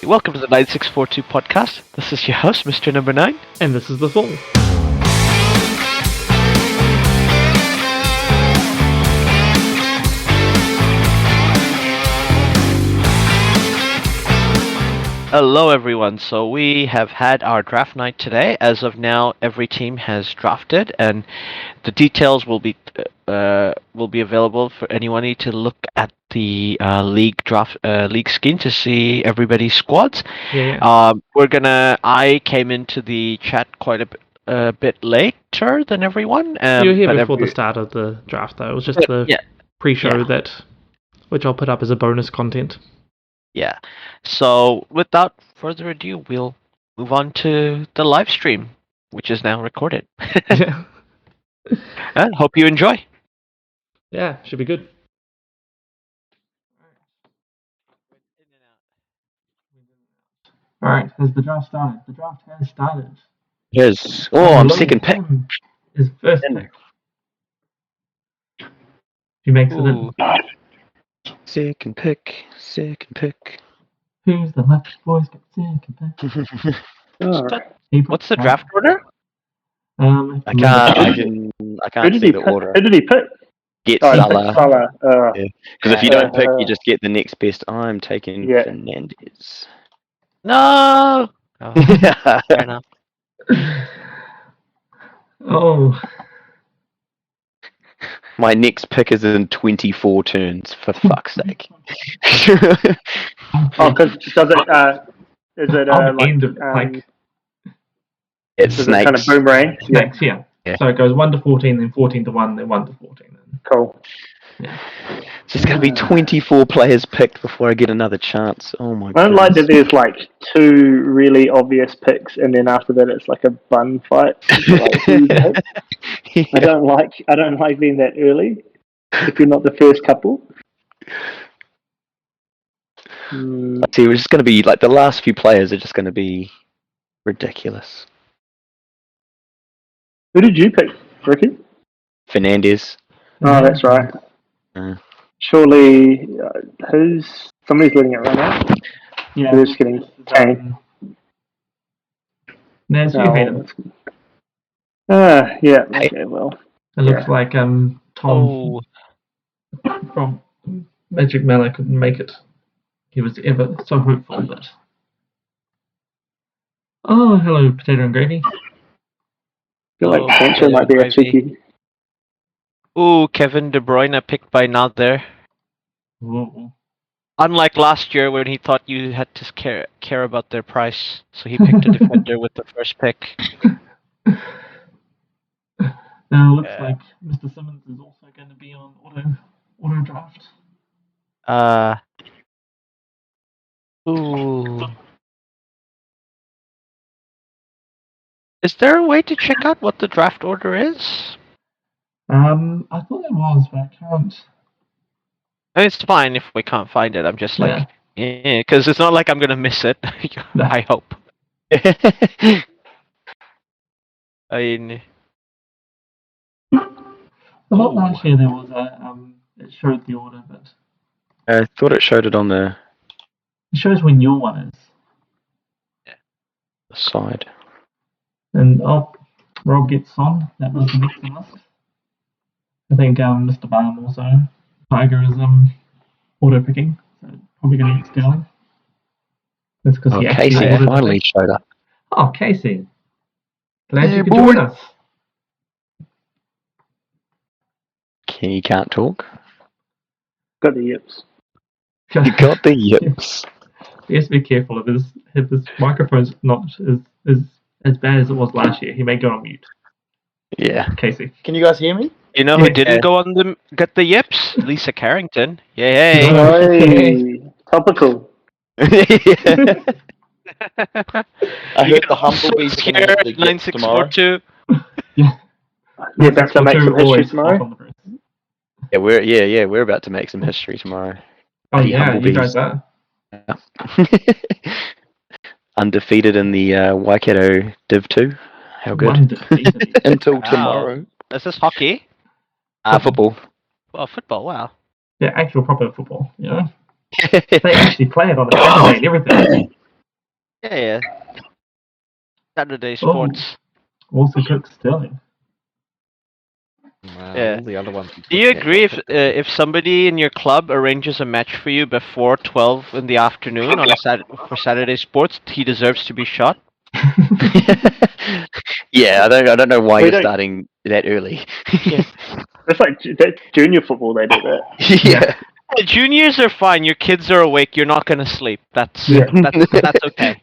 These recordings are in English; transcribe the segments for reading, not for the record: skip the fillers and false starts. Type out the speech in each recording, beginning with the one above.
Welcome to the 9642 podcast. This is your host, Mr. Number 9. And this is The Fool. Hello, everyone. So we have had our draft night today. As of now, every team has drafted, and the details will be available for anyone to look at the league scheme to see everybody's squads. Yeah. I came into the chat quite a bit later than everyone. You were here before the start of the draft, though. It was just the pre-show which I'll put up as a bonus content. Yeah. So without further ado, we'll move on to the live stream, which is now recorded. Yeah. Hope you enjoy. Yeah, should be good. Alright, has the draft started? The draft has started. Yes. Oh, I'm second pick. His first pick. He makes it in. Second pick. Who's the lucky boys get second pick? What's the draft order? I can't see the order. Who did he pick? Get Salah. Because if you don't pick, you just get the next best. I'm taking Fernandez. No! Oh, fair enough. Oh. My next pick is in 24 turns, for fuck's sake. Because does it? Is it it's snakes. Kind of boomerang? Snakes, yeah. So it goes 1 to 14, then 14 to 1, then 1 to 14. Cool. Yeah. So it's going to be 24 players picked before I get another chance. Oh my god. I don't like that there's like two really obvious picks, and then after that it's like a bun fight. I don't like being that early if you're not the first couple. See, it's just going to be like the last few players are just going to be ridiculous. Who did you pick, Ricky? Fernandez. Oh, that's right. Surely, somebody's letting it run out? Yeah. Who's getting tanked? Naz, you hate him. Yeah. Okay, well. It looks like Tom from Magic Manor couldn't make it. He was ever so hopeful, but... Oh, hello, Potato and Gravy. I feel like Sancho might be a cheeky. Ooh, Kevin De Bruyne picked by Nader. Whoa. Unlike last year when he thought you had to care about their price, so he picked a defender with the first pick. Now it looks like Mr. Simmons is also going to be on auto draft. Ooh. Is there a way to check out what the draft order is? I thought there was, but I can't. It's fine if we can't find it. I'm just like, because it's not like I'm gonna miss it. I hope. I mean, not last year there was it showed the order, but I thought it showed it on the it shows when your one is. side. And Rob gets on. That was the next list. I think Mr. Barham also. Tiger is auto picking, so probably going to get Sterling. That's because he actually Casey finally showed up. Oh, Casey! Glad you could join us. He can't talk. Got the yips. You got the yips. He has to be careful if his microphone's not as bad as it was last year. He may go on mute. Yeah. Casey. Can you guys hear me? You know who didn't go on get the yips? Lisa Carrington. Yay! Hey, topical. I heard the Humblebees here at 9642. We're about to make some history tomorrow. Yeah, we're about to make some history tomorrow. Oh yeah, you guys are. Undefeated in the Waikato Div 2. How good? Until tomorrow. Is this hockey? Football. Oh, football, wow. Yeah, actual proper football, you know? They actually play it on the Saturday and everything. Yeah. Saturday sports. Also cooked Sterling. Yeah. All the other ones. Do you agree if somebody in your club arranges a match for you before 12 in the afternoon on for Saturday sports, he deserves to be shot? Yeah, I don't know why you're starting that early. Yeah. It's like that junior football. They do that. Yeah. The juniors are fine. Your kids are awake. You're not gonna sleep. That's okay.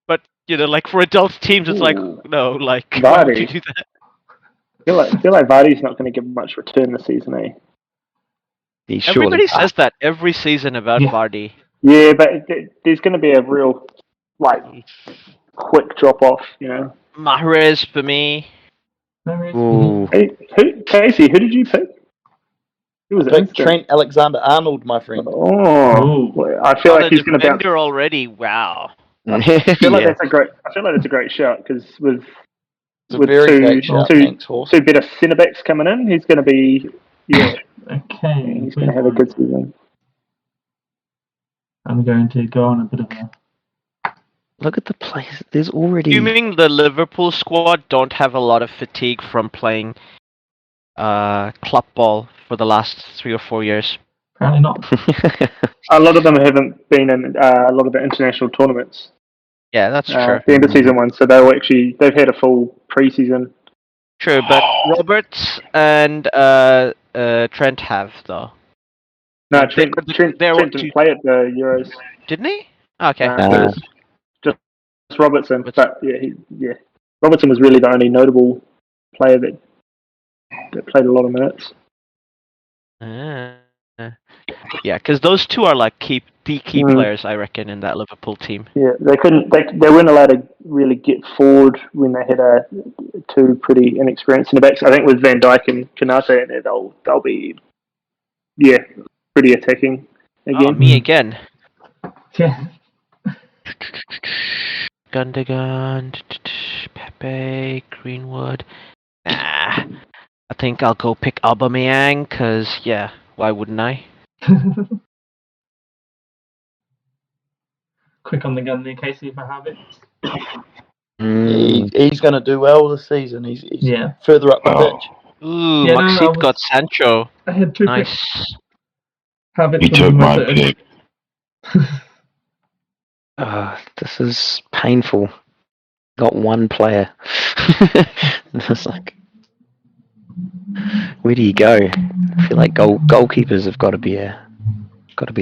But like for adult teams, it's like no, like why would you do that? I feel like Vardy's not going to give much return this season, eh? Everybody says that every season about Vardy. Yeah, but there's going to be a real quick drop off, Mahrez for me. Hey, Casey, who did you pick? Who was it? Trent Alexander-Arnold, my friend. Oh, I feel like he's going to bounce. Already. Wow. I feel like that's a great shout because with great shout. Thanks, two better centre backs coming in, he's going to be Okay. he's going to have a good season. I'm going to go on a bit of a. Look at the players. There's already. Assuming the Liverpool squad don't have a lot of fatigue from playing club ball for the last 3 or 4 years. Apparently not. A lot of them haven't been in a lot of the international tournaments. Yeah, that's true. The end of season one, so they've had a full pre-season. True, but Roberts and Trent have though. No, Trent didn't play at the Euros. Didn't he? Okay. Just Robertson, but yeah, Robertson was really the only notable player that played a lot of minutes. Yeah, because those two are like key players, I reckon, in that Liverpool team. Yeah, they weren't allowed to really get forward when they had two pretty inexperienced centre backs. I think with Van Dijk and Konate in there, they'll be pretty attacking again. Oh, me again. Yeah. Gundogan, Pepe, Greenwood. I think I'll go pick Aubameyang because why wouldn't I? Quick on the gun there, Casey, if I have it. He's going to do well this season. He's further up the pitch. Ooh, Maxit got Sancho. I had 2 nice. picks. Have it. He took my pick. This is painful. Got one player. It's like, where do you go? I feel like goalkeepers have got to be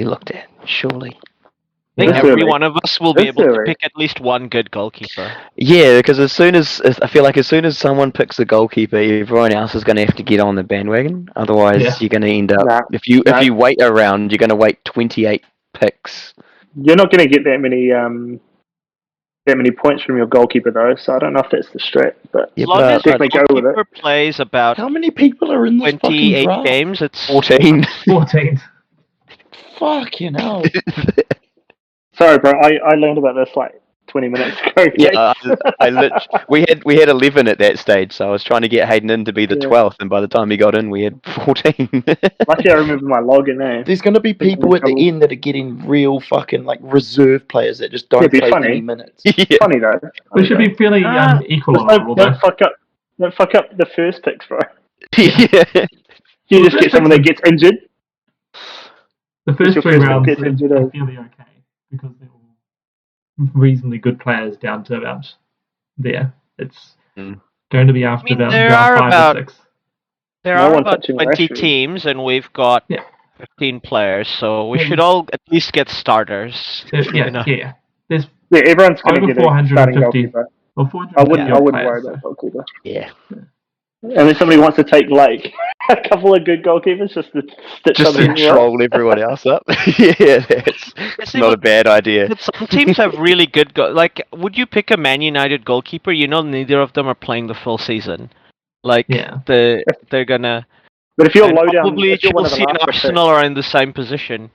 looked at. Surely. I think every one of us will be able to pick at least one good goalkeeper. Yeah, because as soon as someone picks a goalkeeper, everyone else is going to have to get on the bandwagon. Otherwise, you're going to end up. If you wait around, you're going to wait 28 picks. You're not going to get that many points from your goalkeeper though, so I don't know if that's the strat. But as long as definitely go with it. Plays about how many people are in this 28 fucking games? It's 14. 14. Fucking hell. Sorry, bro. I learned about this like 20 minutes ago. Yeah, we had 11 at that stage, so I was trying to get Hayden in to be the 12th, and by the time he got in, we had 14. Lucky I remember my login name. There's going to be people at the end that are getting real fucking like reserve players that just don't play any minutes. Yeah. Funny though. We should be fairly equal on the rule. Don't fuck up the first picks, bro. Yeah. You just get someone that gets injured. The first 3 rounds are fairly okay because they're all reasonably good players down to about there. It's going to be after about round 5 or 6. There are about 20 teams, and we've got 15 players, so we should all at least get starters. Yeah. There's everyone's going to get a 450 starting goalkeeper. Or I wouldn't worry about goalkeeper. Yeah. And then somebody wants to take like a couple of good goalkeepers just to troll everyone else up. Yeah, that's not a bad idea. But some teams have really good would you pick a Man United goalkeeper? Neither of them are playing the full season. They're gonna. But if you're low down, probably Chelsea and Arsenal are in the same position.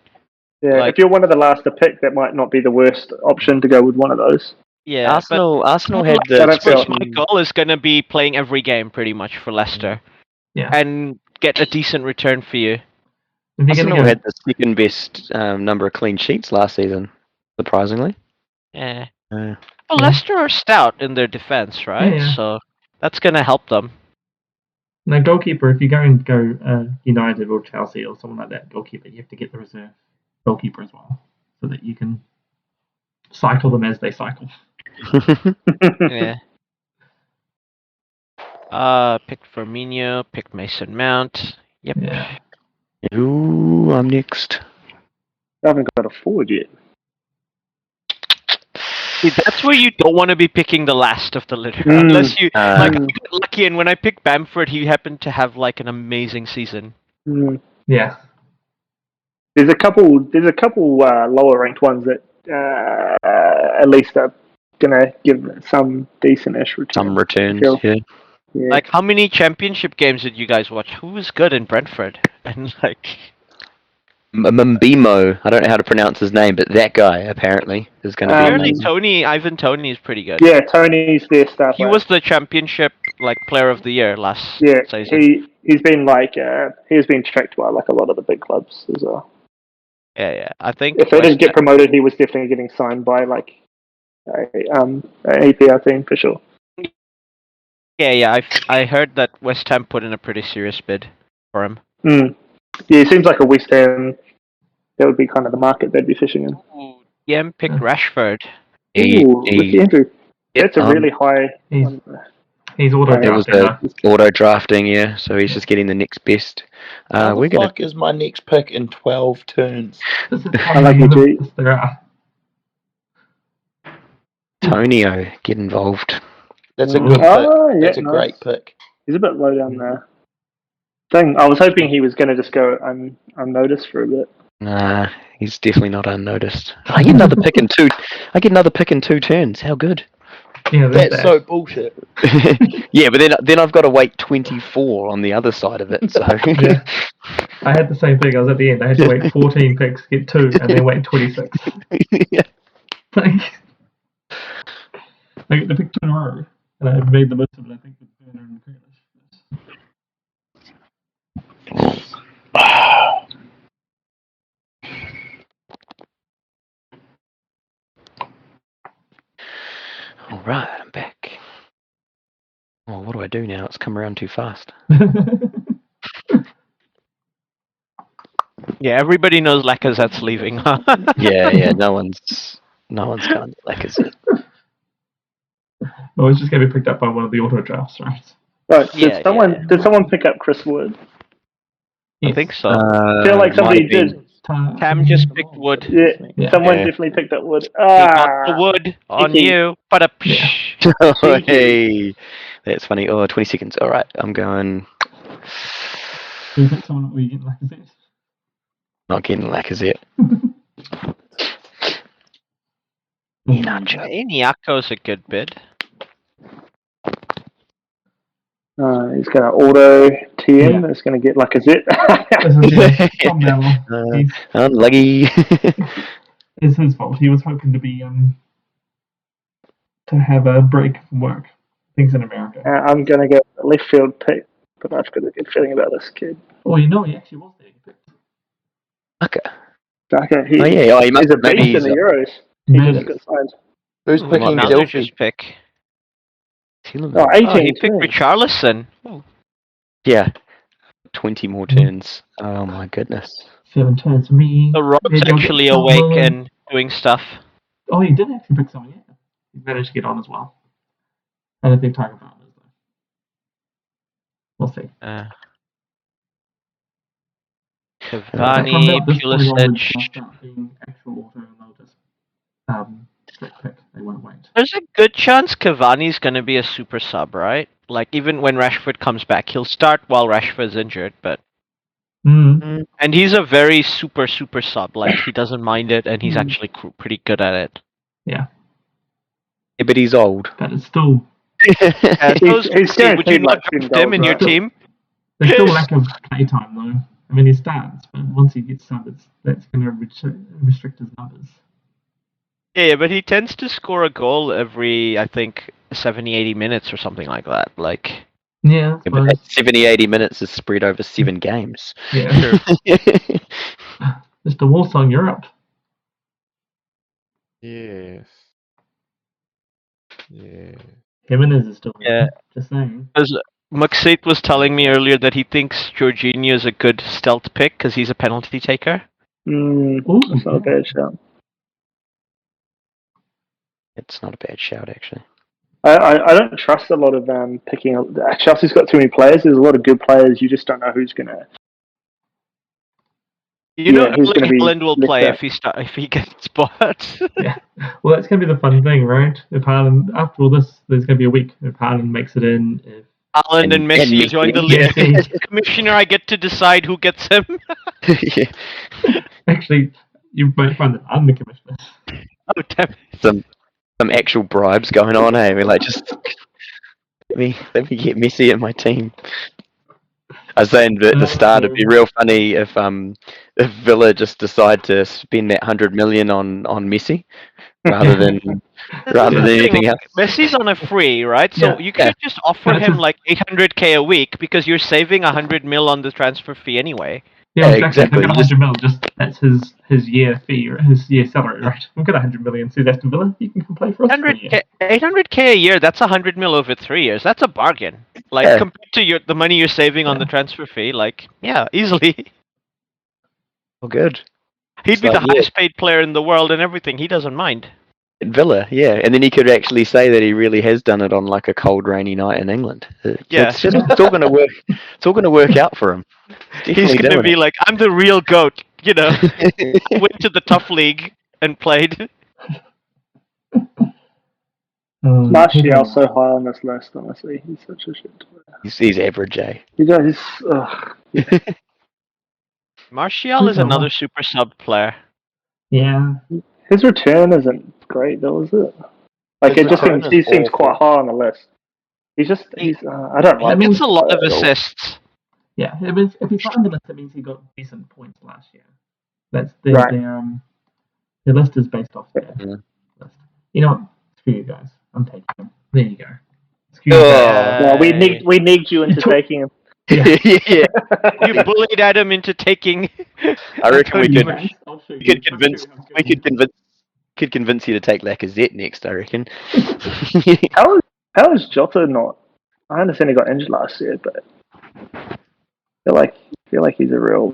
Yeah, if you're one of the last to pick, that might not be the worst option to go with one of those. Yeah, Arsenal had the. My goal is going to be playing every game pretty much for Leicester. Yeah. And get a decent return for you. Arsenal had the second best number of clean sheets last season, surprisingly. Yeah. Uh, Well, Leicester are stout in their defense, right? Yeah. So that's gonna help them. Now, goalkeeper, if you go United or Chelsea or someone like that, goalkeeper, you have to get the reserve goalkeeper as well, so that you can cycle them as they cycle. Yeah. Picked Firmino, picked Mason Mount. Yep. Yeah. Ooh, I'm next. I haven't got a forward yet. See, that's where you don't want to be picking the last of the litter, Mm. unless you like. I Mm. got lucky, and when I picked Bamford, he happened to have like an amazing season. Mm. Yeah. There's a couple lower ranked ones that at least are gonna give some decent-ish return. Some returns, Yeah. Like, how many championship games did you guys watch? Who was good in Brentford? And like, Mbimo, I don't know how to pronounce his name, but that guy apparently is going to be apparently amazing. Ivan Toney is pretty good. Yeah, Tony's their star He player. was the championship like player of the year last Yeah, season. he's been he's been tracked by like a lot of the big clubs as well. Yeah. I think If they didn't get promoted, he was definitely getting signed by like an EPL team for sure. Yeah. I heard that West Ham put in a pretty serious bid for him. Mm. Yeah, it seems like a West Ham. That would be kind of the market they'd be fishing in. Ooh, DM picked Rashford. Ooh, Ricky Andrew. That's a really high. He's auto It was drafting. auto drafting, yeah. So he's just getting the next best. How the fuck is my next pick in 12 turns? I like you, G. Tonio, get involved. That's a good pick. Yeah, That's a great pick. He's a bit low down there. Dang, I was hoping he was going to just go unnoticed for a bit. Nah, he's definitely not unnoticed. I get another pick in two. I get another pick in 2 turns. How good? Yeah, that's so bullshit. Yeah, but then I've got to wait 24 on the other side of it. So yeah, I had the same thing. I was at the end. I had to wait 14 picks, get 2, and then wait 26. Yeah. I get to pick 2 in a row, and I made the most of it. I think with Werner and Grealish. All right, I'm back. Oh, what do I do now? It's come around too fast. Yeah, everybody knows Lacazette's leaving. yeah. No one's going to Lacazette. Well, it's just going to be picked up by one of the auto drafts, right? Right. Did someone pick up Chris Wood? I think so. I feel like somebody did. Cam just picked Wood. Yeah. Someone definitely picked up Wood. Got the Wood on you. But Hey, that's funny. Oh, 20 seconds. All right, I'm going. Do you pick someone where you get Lacazette? Not getting Lacazette. Iñako's a good bid. He's going to auto TM. It's going to get Lacazette. Unlucky. It's his fault. He was hoping to be to have a break from work. Things in America. I'm going to go left field pick, but I've got a good feeling about this kid. Oh, you know he actually was there. Okay. He must have been in the Euros. He just got signed. Who's picking Delphi's pick? 18. He picked Richarlison. Oh. Yeah. 20 more turns. Oh my goodness. 7 turns for me. The Rob's actually awake and doing stuff. Oh, he did actually pick someone, yeah. He managed to get on as well. I don't think Tiger Brown is, though. We'll see. Cavani, Pulisic. Actual auto, and they'll just straight pick. They won't wait. There's a good chance Cavani's going to be a super sub, right? Like, even when Rashford comes back, he'll start while Rashford's injured, but... And he's a very super sub. Like, he doesn't mind it, and he's actually pretty good at it. Yeah. Yeah, but he's old. But it's still... would you not draft him in your team? There's still lack of playtime, though. I mean, he starts, but once he gets subbed, that's going to restrict his numbers. Yeah, but he tends to score a goal every, I think, 70, 80 minutes or something like that. Like... Yeah, but that 70, 80 minutes is spread over 7 games. Yeah. Mr. Walsall, you're up. Yes. Yeah. Jimenez is still there. Yeah. Just saying. As Maxit was telling me earlier that he thinks Jorginho is a good stealth pick because he's a penalty taker. That's not a bad shout. It's not a bad shout, actually. I don't trust a lot of picking. Chelsea's got too many players. There's a lot of good players. You just don't know who's gonna. You know, who's going to be Haaland will play if he gets bought. Yeah. Well, that's going to be the fun thing, right? If Haaland, after all this, there's going to be a week. If Haaland makes it in, if Haaland and Messi Messi. join the league. As commissioner, I get to decide who gets him. Yeah. Actually, you might find that I'm the commissioner. Oh, damn. Some actual bribes going on, hey? We're like, just let me get Messi in my team. I was saying at the start, it'd be real funny if Villa just decide to spend that 100 million on Messi rather than anything else. Messi's on a free, right? So you could just offer him like 800k a week because you're saving 100 mil on the transfer fee anyway. Yeah, exactly. We've got 100 mil. That's his year fee, or his year salary, right? We've got 100 million. Says Aston Villa, you can come play for us. 800k a year. That's 100 mil over 3 years. That's a bargain. Like compared to the money you're saving on the transfer fee, like easily. Oh, good. He'd be the highest paid player in the world and everything. He doesn't mind. At Villa, yeah, and then he could actually say that he really has done it on like a cold, rainy night in England. It's all going to work. It's all going to work out for him. He's going to be like, I'm the real GOAT. You know, went to the tough league and played. Martial's so high on this list, honestly. He's such a shit player. He's average, eh? Martial is another super sub player. Yeah. His return isn't great, though, is it? Like, he seems quite high on the list. He's I don't like him. It's a lot of assists. Yeah, if he's not on the list, that means he got decent points last year. That's their list is based off their list. You know what? Screw you guys. I'm taking him. There you go. Well, we nigged you into taking him. Yeah. You bullied Adam into taking. I reckon we could convince you to take Lacazette next. I reckon. How is Jota not? I understand he got injured last year, but I feel like he's a real.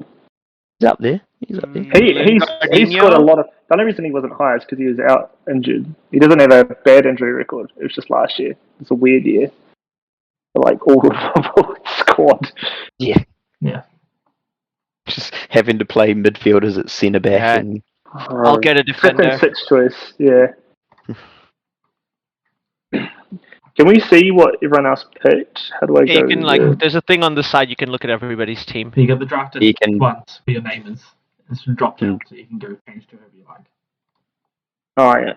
He's up there. He's got a lot of. The only reason he wasn't higher is because he was out injured. He doesn't have a bad injury record. It was just last year. It's a weird year. Like all the squad. Yeah. Just having to play midfielders at centre back and. I'll get a defender. Sixth choice. Yeah. Can we see what everyone else picked? How do I go? You can there's a thing on the side you can look at everybody's team. You get the drafted ones where your name is. It's dropped down, so you can go change to whoever you like. Oh yeah.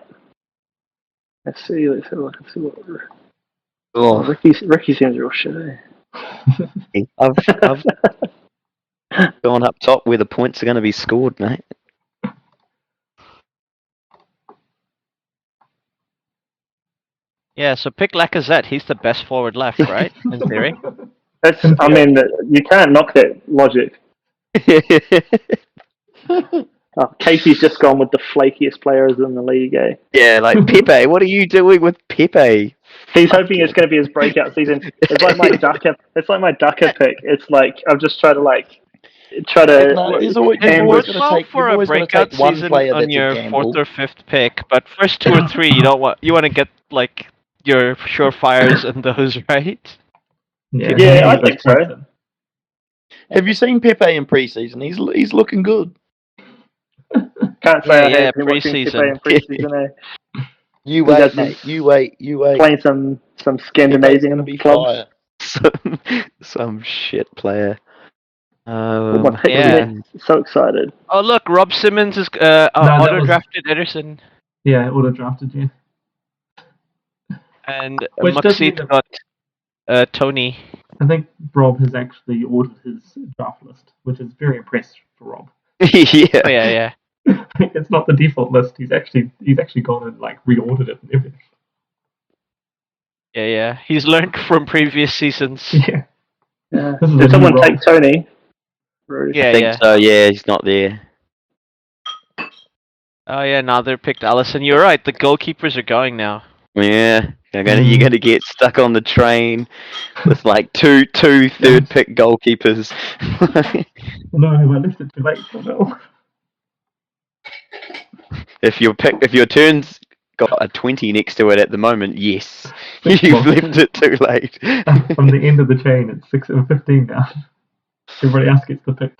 Let's see. Let's have a look and see what. Ricky seems real shit. Eh? I've gone up top where the points are going to be scored, mate. Yeah, so pick Lacazette. He's the best forward left, right? In theory. I mean, you can't knock that logic. Casey's just gone with the flakiest players in the league, eh? Yeah, like Pepe. What are you doing with Pepe? He's hoping it's going to be his breakout season. It's like my Ducker. It's like my Ducker pick. It's like I'm just trying to. He's always going to take for a breakout season on your fourth or fifth pick, but first 2 or 3, you want to get like your surefires and those, right? Yeah, I think so. Have you seen Pepe in preseason? He's looking good. Can't say I have been watching Pepe in preseason. You wait, mate. You wait. Playing some Scandinavian clubs. Some shit player. Yeah. So excited. Oh look, Rob Simmons is auto-drafted Ederson. Yeah, auto-drafted you. And Maxit got Tony. I think Rob has actually ordered his draft list, which is very impressive for Rob. Yeah. Oh, yeah. It's not the default list. He's actually gone and like reordered it and everything. Yeah. He's learned from previous seasons. Yeah. Did someone take Tony? I think so. Yeah, he's not there. Oh yeah, now they're picked Allison. You're right. The goalkeepers are going now. Yeah. You're gonna get stuck on the train with like two third pick goalkeepers. No, I left it too late. Oh no. If your turn's got a 20 next to it at the moment, yes, you've left it too late. From the end of the chain, it's 6:15 now. Everybody else gets the pick.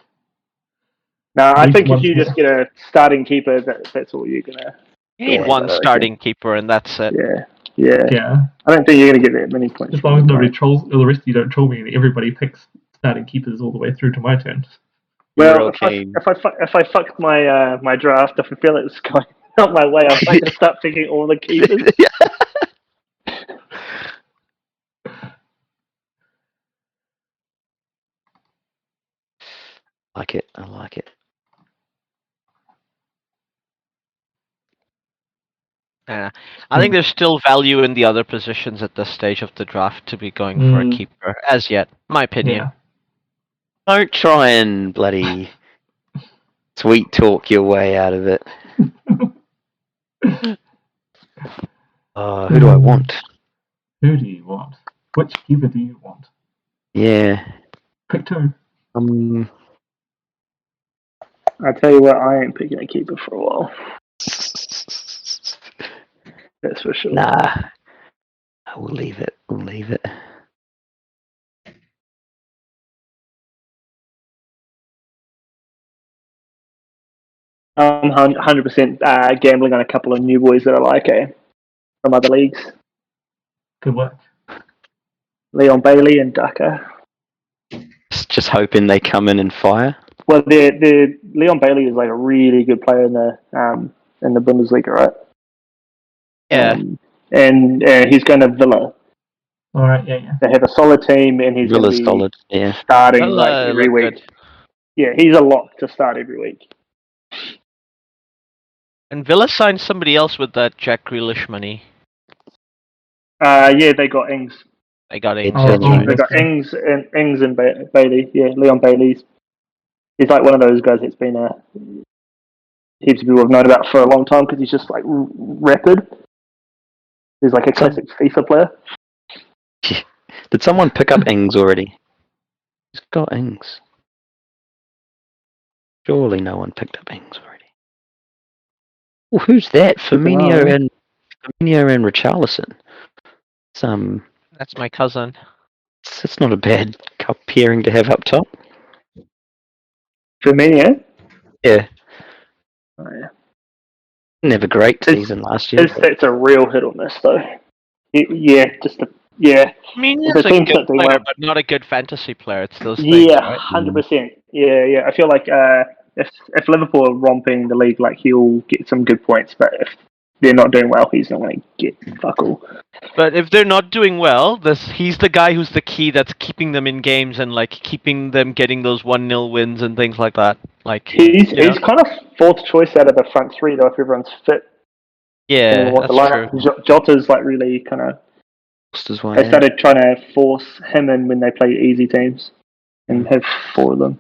No, I think if you just get a starting keeper, that's all you're gonna. You need one starting keeper, and that's it. Yeah. I don't think you're gonna get that many points. As long as nobody trolls, or the rest of you don't troll me, and everybody picks starting keepers all the way through to my turn. Well, if I fucked my draft, if I feel it's going not my way, I might just start picking all the keepers. I like it. Yeah, I think there's still value in the other positions at this stage of the draft to be going for a keeper, as yet, my opinion. Yeah. Don't try and bloody sweet talk your way out of it. Who do I want? Who do you want? Which keeper do you want? Yeah. Pick two. I tell you what, I ain't picking a keeper for a while. That's for sure. Nah. I will leave it. I'm 100% gambling on a couple of new boys that I like from other leagues. Good work. Leon Bailey and Daka. Just hoping they come in and fire. Well, the Leon Bailey is like a really good player in the Bundesliga, right? Yeah. And he's going to Villa. All right, yeah. They have a solid team, and he's Villa's solid, yeah. Starting like every week. Good. Yeah, he's a lock to start every week. And Villa signed somebody else with that Jack Grealish money. Yeah, they got Ings. They got Ings. They got Ings and Bailey. Yeah, Leon Bailey's. He's like one of those guys that's been heaps of people have known about for a long time because he's just like rapid. He's like a classic FIFA player. Did someone pick up Ings already? He's got Ings. Surely no one picked up Ings already. Oh, who's that? Firmino and Richarlison. That's my cousin. It's not a bad pairing to have up top. Firmino? Yeah. Oh, yeah. Never a great season last year. That's a real hit or miss, though. Yeah. I mean, he's a good player, but not a good fantasy player. It's those things, right? 100%. Yeah. I feel like if Liverpool are romping the league, like he'll get some good points, but if they're not doing well, he's not going to get fuck all. But if they're not doing well, he's the guy who's the key that's keeping them in games and like keeping them getting those 1-0 wins and things like that. Like he's kind of fourth choice out of the front three though, if everyone's fit. Yeah, that's true. Jota's like really kind of. They started trying to force him in when they play easy teams, and have four of them.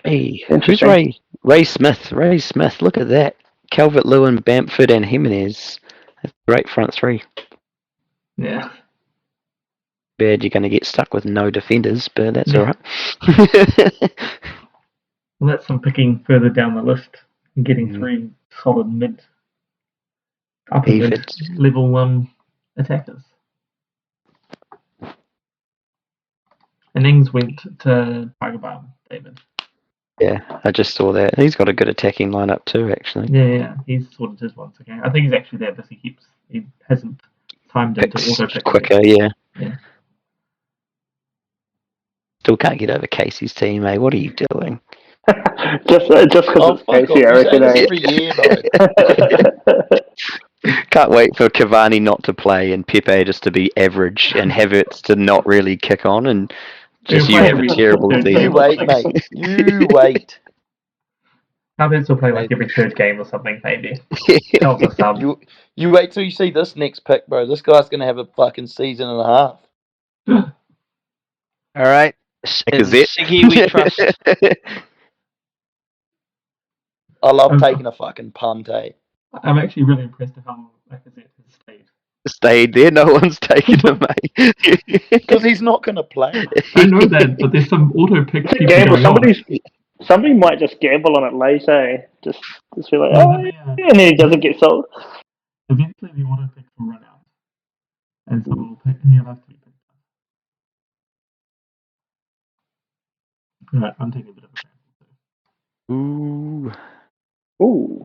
Hey, who's Ray Smith? Ray Smith, look at that. Calvert-Lewin, Bamford, and Jimenez. That's a great front three. Yeah. Bad you're going to get stuck with no defenders, but that's alright. Well, that's some picking further down the list and getting three solid mid level 1 attackers. And Ings went to Tigerbalm, David. Yeah, I just saw that. He's got a good attacking lineup too, actually. Yeah, he's sorted his once again. I think he's actually there, but he hasn't timed it to auto pick quicker. Yeah. Still can't get over Casey's team, eh? What are you doing? just because it's Casey, I reckon. Every year, Can't wait for Cavani not to play and Pepe just to be average and Havertz to not really kick on and just you have a terrible season. You wait, mate. You wait. Havertz will play like every third game or something, maybe. You wait till you see this next pick, bro. This guy's going to have a fucking season and a half. All right. Siggy, we trust. I love taking a fucking punt, eh? I'm actually really impressed with how Lacazette has stayed stayed there. No one's taken him, mate. Because he's not going to play. I know that, but there's some auto picks keep Gamble. going on. Somebody might just gamble on it late, eh? Just feel like, No, oh, and then he doesn't get sold. Eventually, the auto picks will run out, and someone will pick. He'll have to be picked up. Right, I'm taking a bit of a gamble too. Ooh.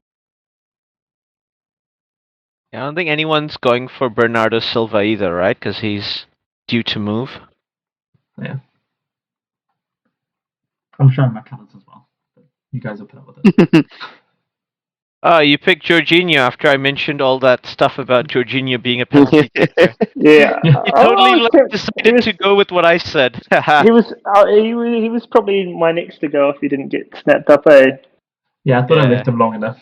I don't think anyone's going for Bernardo Silva either, right? Because he's due to move. Yeah. I'm showing my colours as well. But you guys will put up with it. Oh, you picked Jorginho after I mentioned all that stuff about Jorginho being a penalty taker. Yeah. You totally decided to go with what I said. He was probably my next to go if he didn't get snapped up, eh? Yeah, I thought I left him long enough.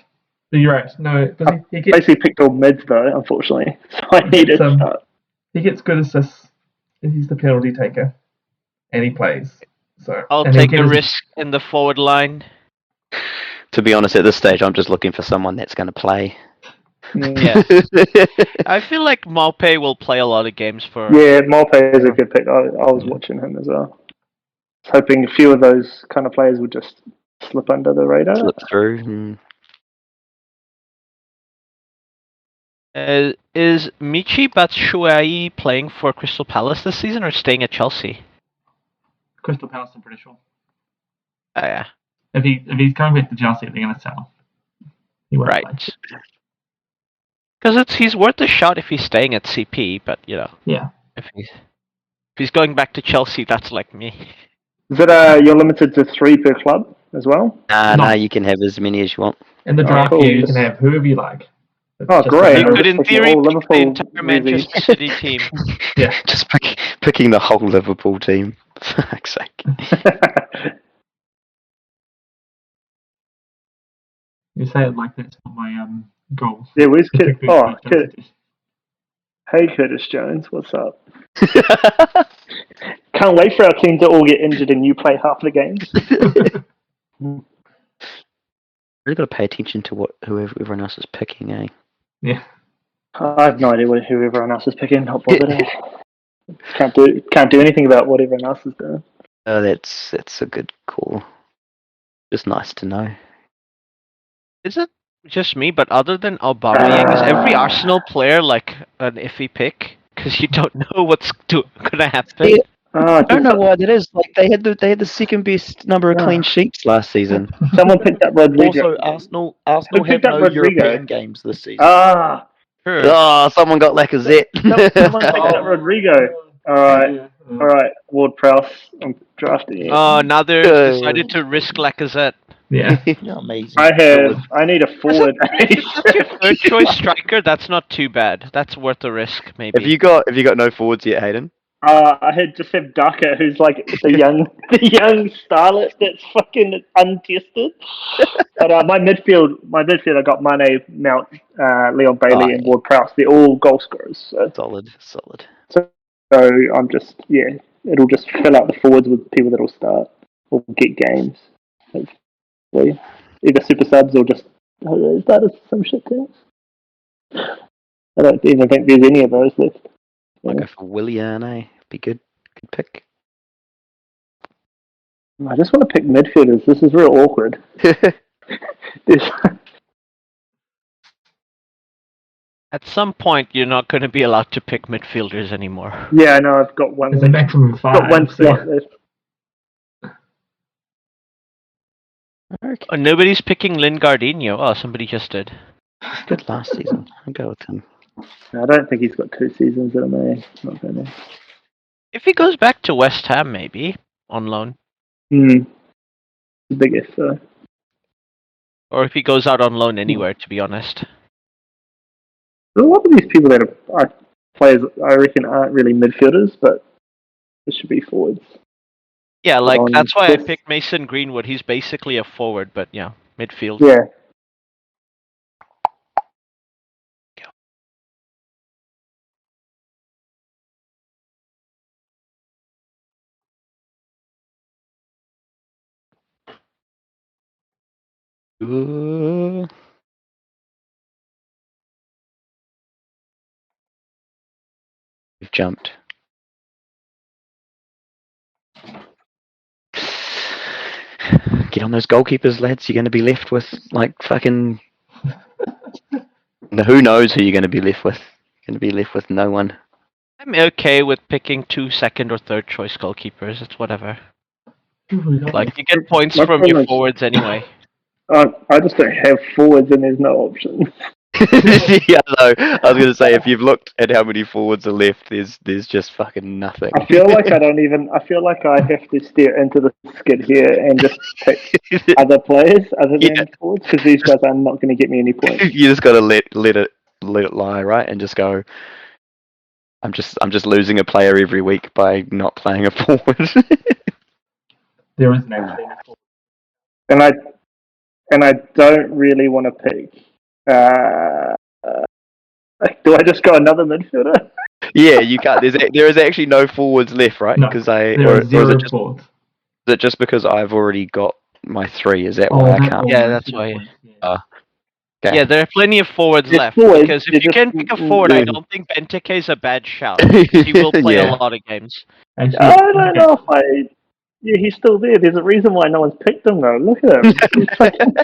But you're right. No, because he gets Basically picked all mids though, unfortunately. So I needed start. he gets good assists. He's the penalty taker, and he plays. So I'll take a risk in the forward line. To be honest, at this stage, I'm just looking for someone that's going to play. Yeah. I feel like Maupay will play a lot of games for. Yeah, Maupay is a good pick. I was watching him as well. Hoping a few of those kind of players would just slip under the radar. Slip through. Is Michi Batshuayi playing for Crystal Palace this season or staying at Chelsea? Crystal Palace, I'm pretty sure. Oh, yeah. If he's coming back to Chelsea, they're going to sell him. He won't play. Because he's worth a shot if he's staying at CP, but Yeah. If he's going back to Chelsea, that's like me. Is it you're limited to 3 per club as well? No, you can have as many as you want. In the draft year, you can have whoever you like. Oh, great! You could, in theory, pick the entire Manchester City team. Yeah, just picking the whole Liverpool team. For fuck's sake. You say it like that's not my goal. Yeah, where's Hey, Curtis Jones, what's up? Can't wait for our team to all get injured and you play half the games. Really got to pay attention to whoever everyone else is picking, eh? Yeah. I have no idea who everyone else is picking. Not bothered. Can't do anything about what everyone else is doing. Oh, that's a good call. Just nice to know. Is it just me? But other than Aubameyang, is every Arsenal player like an iffy pick? Because you don't know what's gonna happen. Yeah. I don't know why that is. Like they had the second best number of clean sheets last season. Someone picked up Rodrigo. Also, Arsenal have no European games this season. Sure. Oh, someone got Lacazette. Someone picked up Rodrigo. All right. Ward Prowse. I'm drafting it. Oh, now they've decided to risk Lacazette. Yeah. Amazing. I need a forward. Your third choice striker. That's not too bad. That's worth the risk, maybe. Have you got no forwards yet, Hayden? I had just have Daka, who's like the young starlet that's fucking untested. But my midfield, I got Mane, Mount, Leon Bailey, and Ward Prowse. They're all goal scorers. So. Solid. So I'm just it'll just fill out the forwards with people that'll start or get games. Hopefully, either super subs or just start as some shit teams. I don't even think there's any of those left. I'll go for Willian, eh? Be good. Good pick. I just want to pick midfielders. This is real awkward. At some point, you're not going to be allowed to pick midfielders anymore. Yeah, I know. I've got one. It's a maximum of 5. Got one slot left. Okay. Oh, nobody's picking Lingardinho. Oh, somebody just did. Good last season. I'll go with him. I don't think he's got 2 seasons in him. Not gonna. If he goes back to West Ham, maybe on loan. Big if so. Or if he goes out on loan anywhere, to be honest. A lot of these people that are players, I reckon, aren't really midfielders, but they should be forwards. Yeah, like that's why I picked Mason Greenwood. He's basically a forward, but yeah, midfield. Yeah. You've jumped. Get on those goalkeepers, lads. You're going to be left with, like, fucking... Who knows who you're going to be left with? You're going to be left with no one. I'm okay with picking 2 second or third choice goalkeepers. It's whatever. Like, you get points My from problem your is- forwards anyway. I just don't have forwards and there's no options. Yeah, no. I was going to say, if you've looked at how many forwards are left, there's just fucking nothing. I feel like I feel like I have to stare into the skid here and just pick other players other than forwards because these guys are not going to get me any points. You just got to let it lie, right, and just go. I'm just losing a player every week by not playing a forward. There isn't actually any forward. And I don't really want to pick. Do I just go another midfielder? Yeah, you can't. There is actually no forwards left, right? No, Because there are zero forwards. Is it just because I've already got my 3? Is that Oh, why I can't? Yeah, that's why. Okay. Yeah, there are plenty of forwards There's left. forwards, Because if they're you can just- pick a forward, I don't think Benteke is a bad shout. He will play Yeah. a lot of games. Actually, I don't know if I. Yeah, he's still there. There's a reason why no one's picked him though. Look at him. He's, fucking,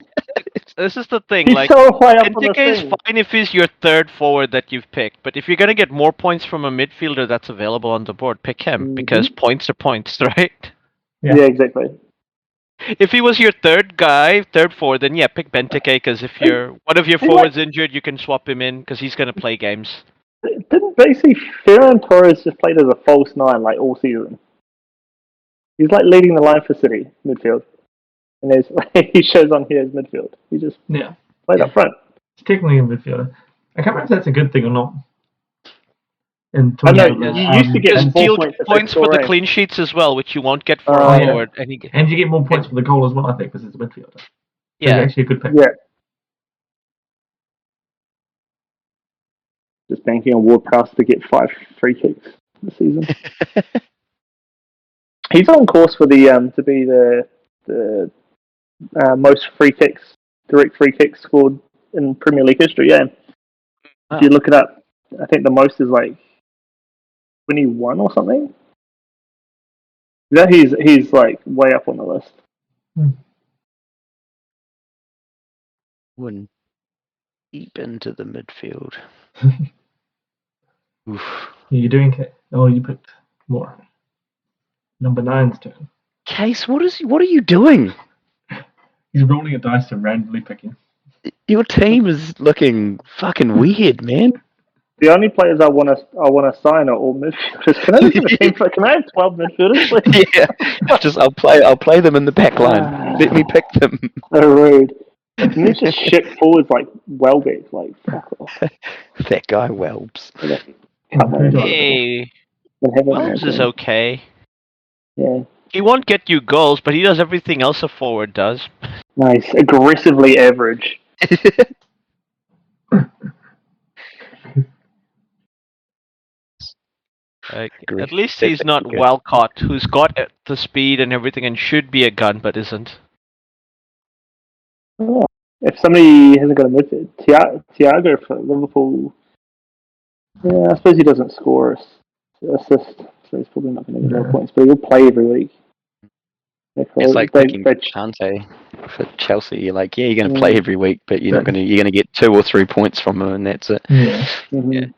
This is the thing. he's Like, so high up on the Benteke is thing. fine if he's your third forward that you've picked, but if you're gonna get more points from a midfielder that's available on the board, pick him because points are points, right? Yeah. Yeah, exactly. If he was your third forward, then yeah, pick Benteke because if one of your forwards injured, you can swap him in because he's gonna play games. Didn't basically Ferran Torres just played as a false 9 like all season? He's like leading the line for City midfield, and there's he shows on here as midfield. He just played up front. He's technically a midfielder. I can't remember if that's a good thing or not. I know you used to get Just 4 deal points points for the clean sheets as well, which you won't get for a yeah. forward. And you get more points for the goal as well, I think, because it's a midfielder. So Yeah. he's actually a good pick. Yeah. Just banking on Ward-Prowse to get 5 free kicks this season. He's on course for the to be the most direct free kicks scored in Premier League history. Yeah, if you look it up, I think the most is like 21 or something. Yeah, he's like way up on the list. Wouldn't deep into the midfield. Oof. You're doing. Oh, you picked more. Number 9's turn. Case, what are you doing? He's rolling a dice and randomly picking. Your team is looking fucking weird, man. The only players I want to sign are all midfielders. Can I have 12 midfielders, please? Yeah, I'll play them in the back line. Let me pick them. So rude. And it's just shit forwards like Welbeck, like fuck off. That guy Welbs. Hey, Wells is okay. Yeah. He won't get you goals, but he does everything else a forward does. Nice. Aggressively average. At least he's not Walcott, who's got the speed and everything and should be a gun, but isn't. Oh, if somebody hasn't got a midfield, Thiago for Liverpool, yeah, I suppose he doesn't score assist, so he's probably not going to get more points, but he'll play every week. It's like picking Kante for Chelsea. You're like, yeah, you're going to play every week, but you're going to get 2 or 3 points from him, and that's it. Yeah. Mm-hmm.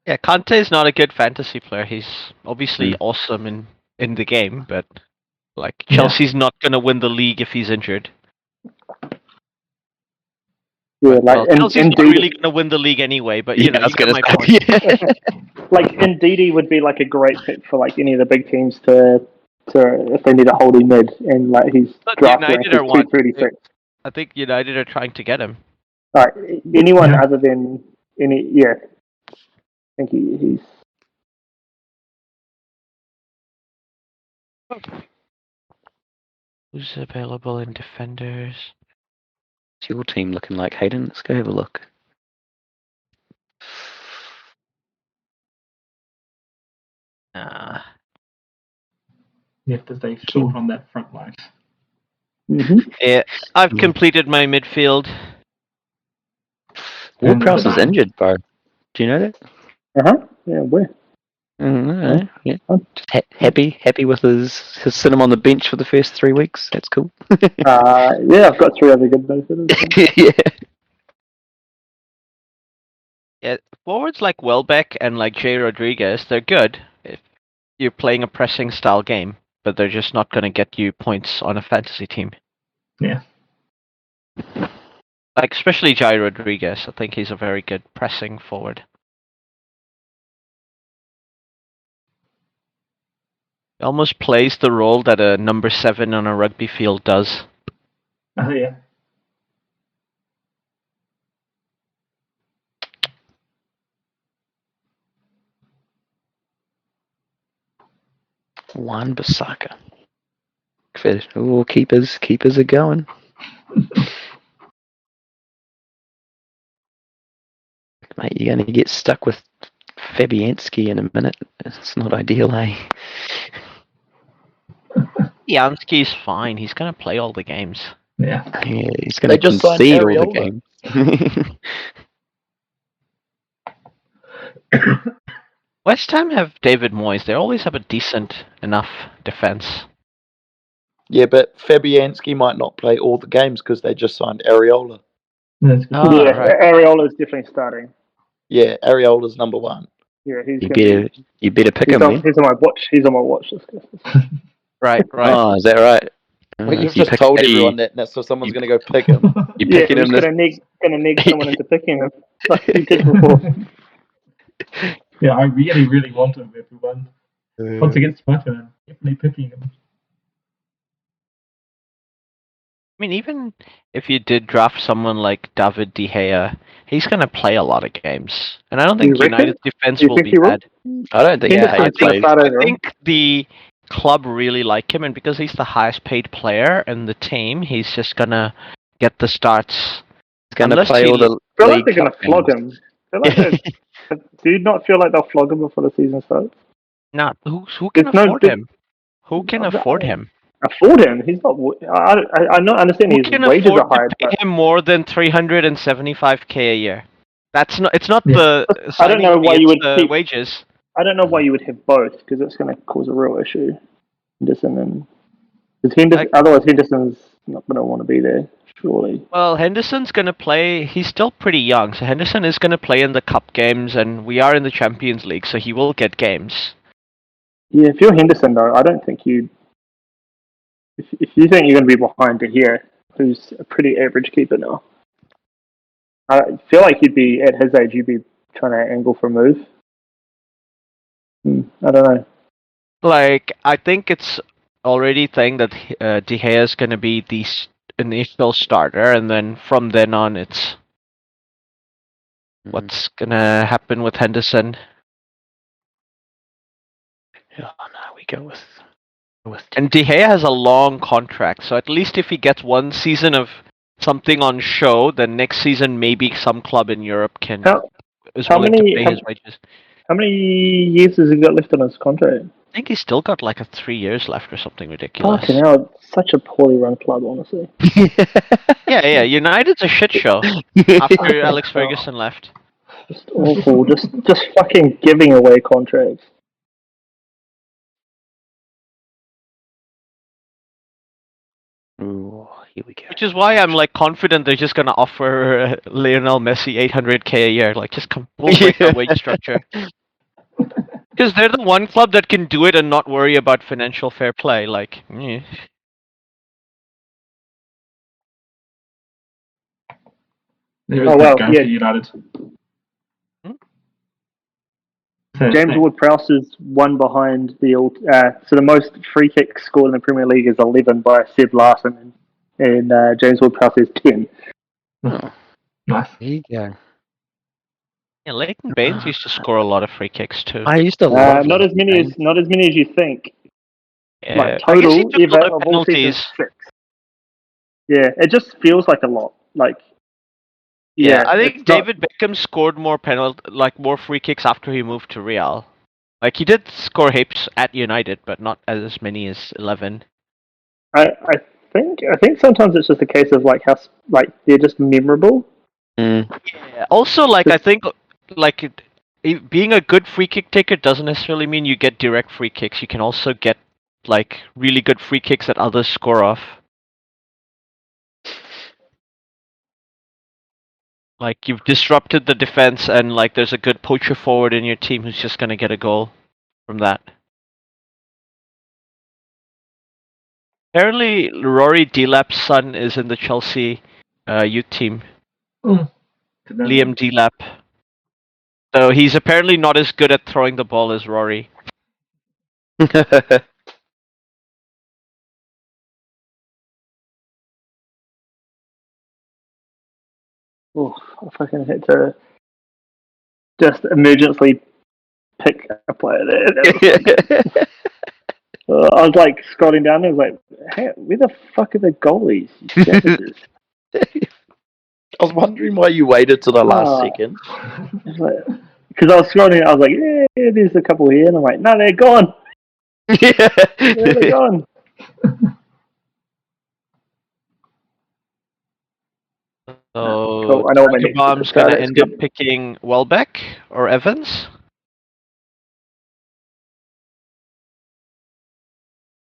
Yeah, Kante is not a good fantasy player. He's obviously awesome in the game, but like Chelsea's not going to win the league if he's injured. Yeah, Chelsea's not really going to win the league anyway, but you know, you get my point. Like Ndidi would be like a great pick for like any of the big teams to if they need a holding mid, and like he's draft rank is 236. I think United are trying to get him. All right, anyone other than I think he's. Who's available in defenders? What's your team looking like, Hayden? Let's go have a look. You have to stay short on that front line. Mm-hmm. Yeah, I've completed my midfield. Ward-Prowse is injured, bro. Do you know that? Uh-huh. Yeah, where? Yeah. Just happy with his sitting him on the bench for the first 3 weeks. That's cool. Yeah, I've got 3 other good benefits. Yeah. Yeah, forwards like Welbeck and like Jay Rodriguez, they're good if you're playing a pressing style game, but they're just not going to get you points on a fantasy team. Yeah. Like especially Jay Rodriguez, I think he's a very good pressing forward. He almost plays the role that a number 7 on a rugby field does. Oh, yeah. Wan Bissaka. Oh, keepers are going. Mate, you're going to get stuck with Fabianski in a minute. It's not ideal, eh? Jansky's fine. He's going to play all the games. Yeah. Yeah, he's going to just signed concede all the Areola. games. West Ham have David Moyes. They always have a decent enough defense. Yeah, but Fabianski might not play all the games because they just signed Areola. That's good. Oh, Yeah, right. Areola is definitely starting. Yeah, Areola's number 1. Yeah, he's You better pick he's him, on, man. he's on my watch. He's on my watch list. Right. Oh, is that right? Well, you've So just told everyone that, so someone's going to go pick him. You're Yeah, picking I'm him just this. gonna neg someone into picking him. Like you did before. Yeah, I really, really want him, everyone. Once against Brighton, I'm definitely picking him. I mean, even if you did draft someone like David De Gea, he's going to play a lot of games. And I don't think You reckon? United's defense You will think be he will? bad. I don't think. Henderson's Yeah, I he gonna think, plays. start I over him. think the club really like him, and because he's the highest paid player in the team, he's just going to get the starts. He's going to Unless play he- all the I feel like league they're gonna cup flog games. him. Do you not feel like they'll flog him before the season starts? Not who can There's no afford big- him? Who can afford him? Afford him? He's not. I'm not understanding. Who His can wages afford are high. to pay him more than 375k a year? That's not. It's not Yeah. the I don't signing know fee, why you it's would the keep. wages. I don't know why you would have both because it's going to cause a real issue. Henderson and because Henderson, otherwise Henderson's not going to want to be there. Surely. Well, Henderson's going to play. He's still pretty young, so Henderson is going to play in the cup games, and we are in the Champions League, so he will get games. Yeah, if you're Henderson though, I don't think you. If you think you're going to be behind De Gea, who's a pretty average keeper now, I feel like you'd be at his age. You'd be trying to angle for a move. I don't know. Like, I think it's already thing that De Gea is going to be the initial starter, and then from then on, it's what's going to happen with Henderson. Oh no, we go with. And De Gea has a long contract, so at least if he gets one season of something on show, then next season maybe some club in Europe is how willing to many- pay how- his wages. How many years has he got left on his contract? I think he's still got like 3 years left or something ridiculous. Fucking hell, it's such a poorly run club, honestly. Yeah, United's a shit show after Alex Ferguson left. Just awful. just fucking giving away contracts. Ooh, here we go. Which is why I'm like confident they're just gonna offer Lionel Messi 800k a year. Like, just we'll break the wage structure. Because they're the one club that can do it and not worry about financial fair play. Like, There is Oh, no well, going yeah. to United. James Ward-Prowse is one behind the old. So the most free kicks scored in the Premier League is 11 by Seb Larson, and James Ward-Prowse is 10. Oh, Nice. there you go. yeah, Leighton Baines used to score a lot of free kicks too. I used to love Not as many as you think. Yeah, Like I guess he total took a ever lot of of all seasons, penalties. 6. Yeah, it just feels like a lot. Like, Yeah, I think it's not- David Beckham scored more more free kicks after he moved to Real. Like, he did score heaps at United, but not as many as 11. I think sometimes it's just a case of like how they're just memorable. Yeah. Also, like, I think like being a good free kick taker doesn't necessarily mean you get direct free kicks. You can also get like really good free kicks that others score off. Like you've disrupted the defense, and like there's a good poacher forward in your team who's just gonna get a goal from that. Apparently, Rory Delap's son is in the Chelsea youth team. Liam Delap. So he's apparently not as good at throwing the ball as Rory. Oh, I fucking had to just emergency pick a player there. I was like scrolling down and I was like, hey, where the fuck are the goalies? You savages. I was wondering why you waited till the last second. Because I was scrolling, I was like, yeah, there's a couple here, and I'm like, no, they're gone. Where are they gone? So Cool. I know what my next Bomb's is. gonna That's end good. up picking Welbeck or Evans.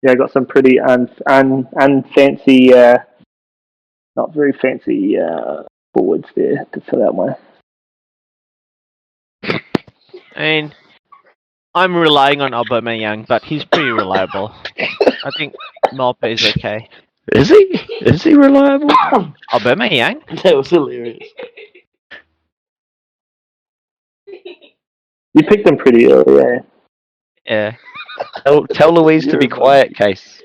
Yeah, I got some pretty unfancy, not very fancy forwards there to fill out my. I mean, I'm relying on Aubameyang, but he's pretty reliable. I think Malpe is okay. Is he? Is he reliable? Aubameyang? That was hilarious. You picked them pretty early, eh? Yeah. Tell Louise to be quiet, Case.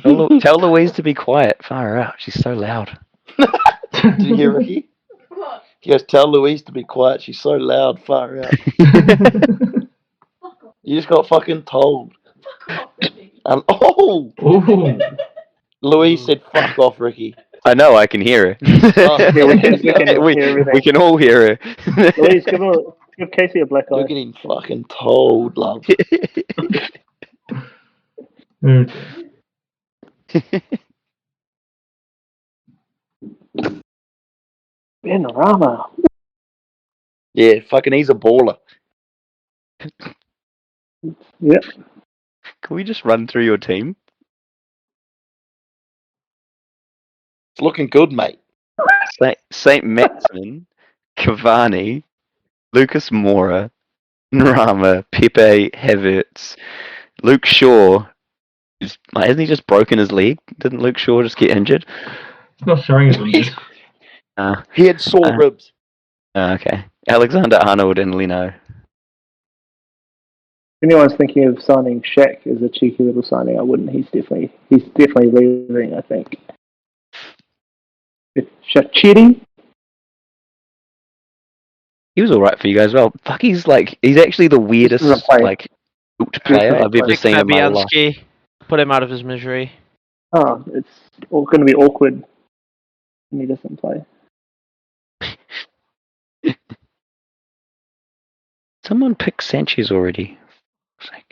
Tell Louise to be quiet. Far out. She's so loud. Did you hear Ricky? What? He goes, tell Louise to be quiet. She's so loud. Far out. You just got fucking told. Louise said, fuck off, Ricky. I know, I can hear her. Yeah, we can hear everything. We can all hear her. Louise, give Casey a black eye. You're getting fucking told, love. Benrahma. Yeah, fucking he's a baller. Yep. Can we just run through your team? It's looking good, mate. Saint Maximin, Cavani, Lucas Moura, Nrama, Pepe, Havertz, Luke Shaw. Hasn't he just broken his leg? Didn't Luke Shaw just get injured? It's not showing his injured. He had sore ribs. Okay. Alexander Arnold and Leno. If anyone's thinking of signing Shaq as a cheeky little signing, I wouldn't. He's definitely leaving, I think. Shaqiri? He was alright for you guys as well. Fuck, he's actually the weirdest player I've ever seen in my life. Put him out of his misery. Oh, it's all going to be awkward when he doesn't play. Someone picked Sanchez already. I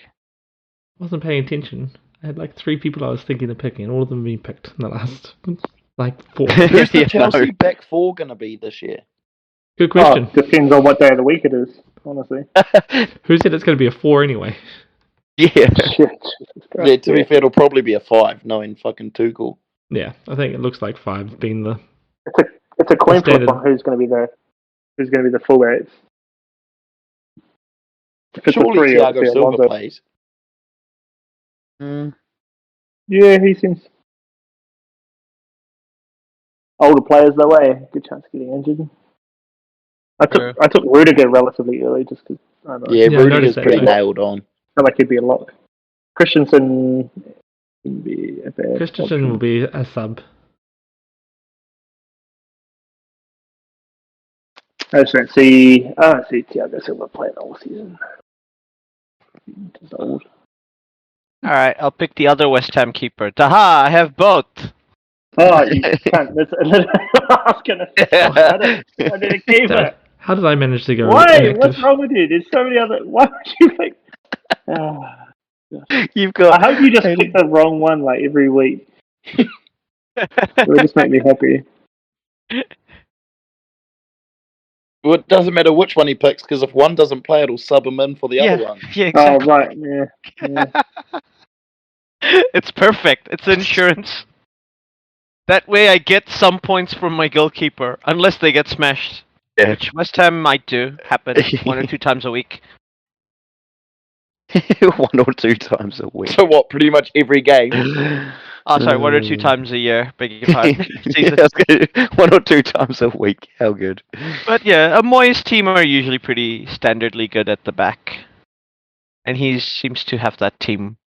wasn't paying attention. I had like 3 people I was thinking of picking, and all of them being picked in the last 4. Who's the Chelsea back 4 going to be this year? Good question. Depends on what day of the week it is, honestly. Who said it's going to be a 4 anyway? Yeah. Yeah, to be fair, it'll probably be a 5, knowing fucking Tuchel. Yeah, I think it looks like 5 being the. It's a coin flip on who's going to be the fullbacks. Surely Thiago Silva plays. Yeah, he seems. Older players though, good chance of getting injured. I took Rudiger relatively early just because I don't know. Yeah, Rudiger's pretty nailed on. I feel like he'd be a lock. Christensen wouldn't be a bad Christensen will be a sub. I just don't see Thiago Silva playing all season. He's old. Alright, I'll pick the other West Ham keeper. Taha, I have both. Oh, you can't. I was going to say, I did a keeper. How did I manage to go? Why? Inactive? What's wrong with you? There's so many other. Why would you pick? You've got. I hope you just pick the wrong one like every week. It would just make me happy. Well, it doesn't matter which one he picks, because if one doesn't play, it'll sub him in for the other one. Yeah, Oh, exactly. right, yeah. It's perfect. It's insurance. That way I get some points from my goalkeeper, unless they get smashed. Yeah. Which West Ham might happen 1 or 2 times a week. 1 or 2 times a week. So what? Pretty much every game. Oh, sorry, 1 or 2 times a year. Beg your pardon. Season. Yeah, 1 or 2 times a week. How good. But yeah, a Moyes team are usually pretty standardly good at the back. And he seems to have that team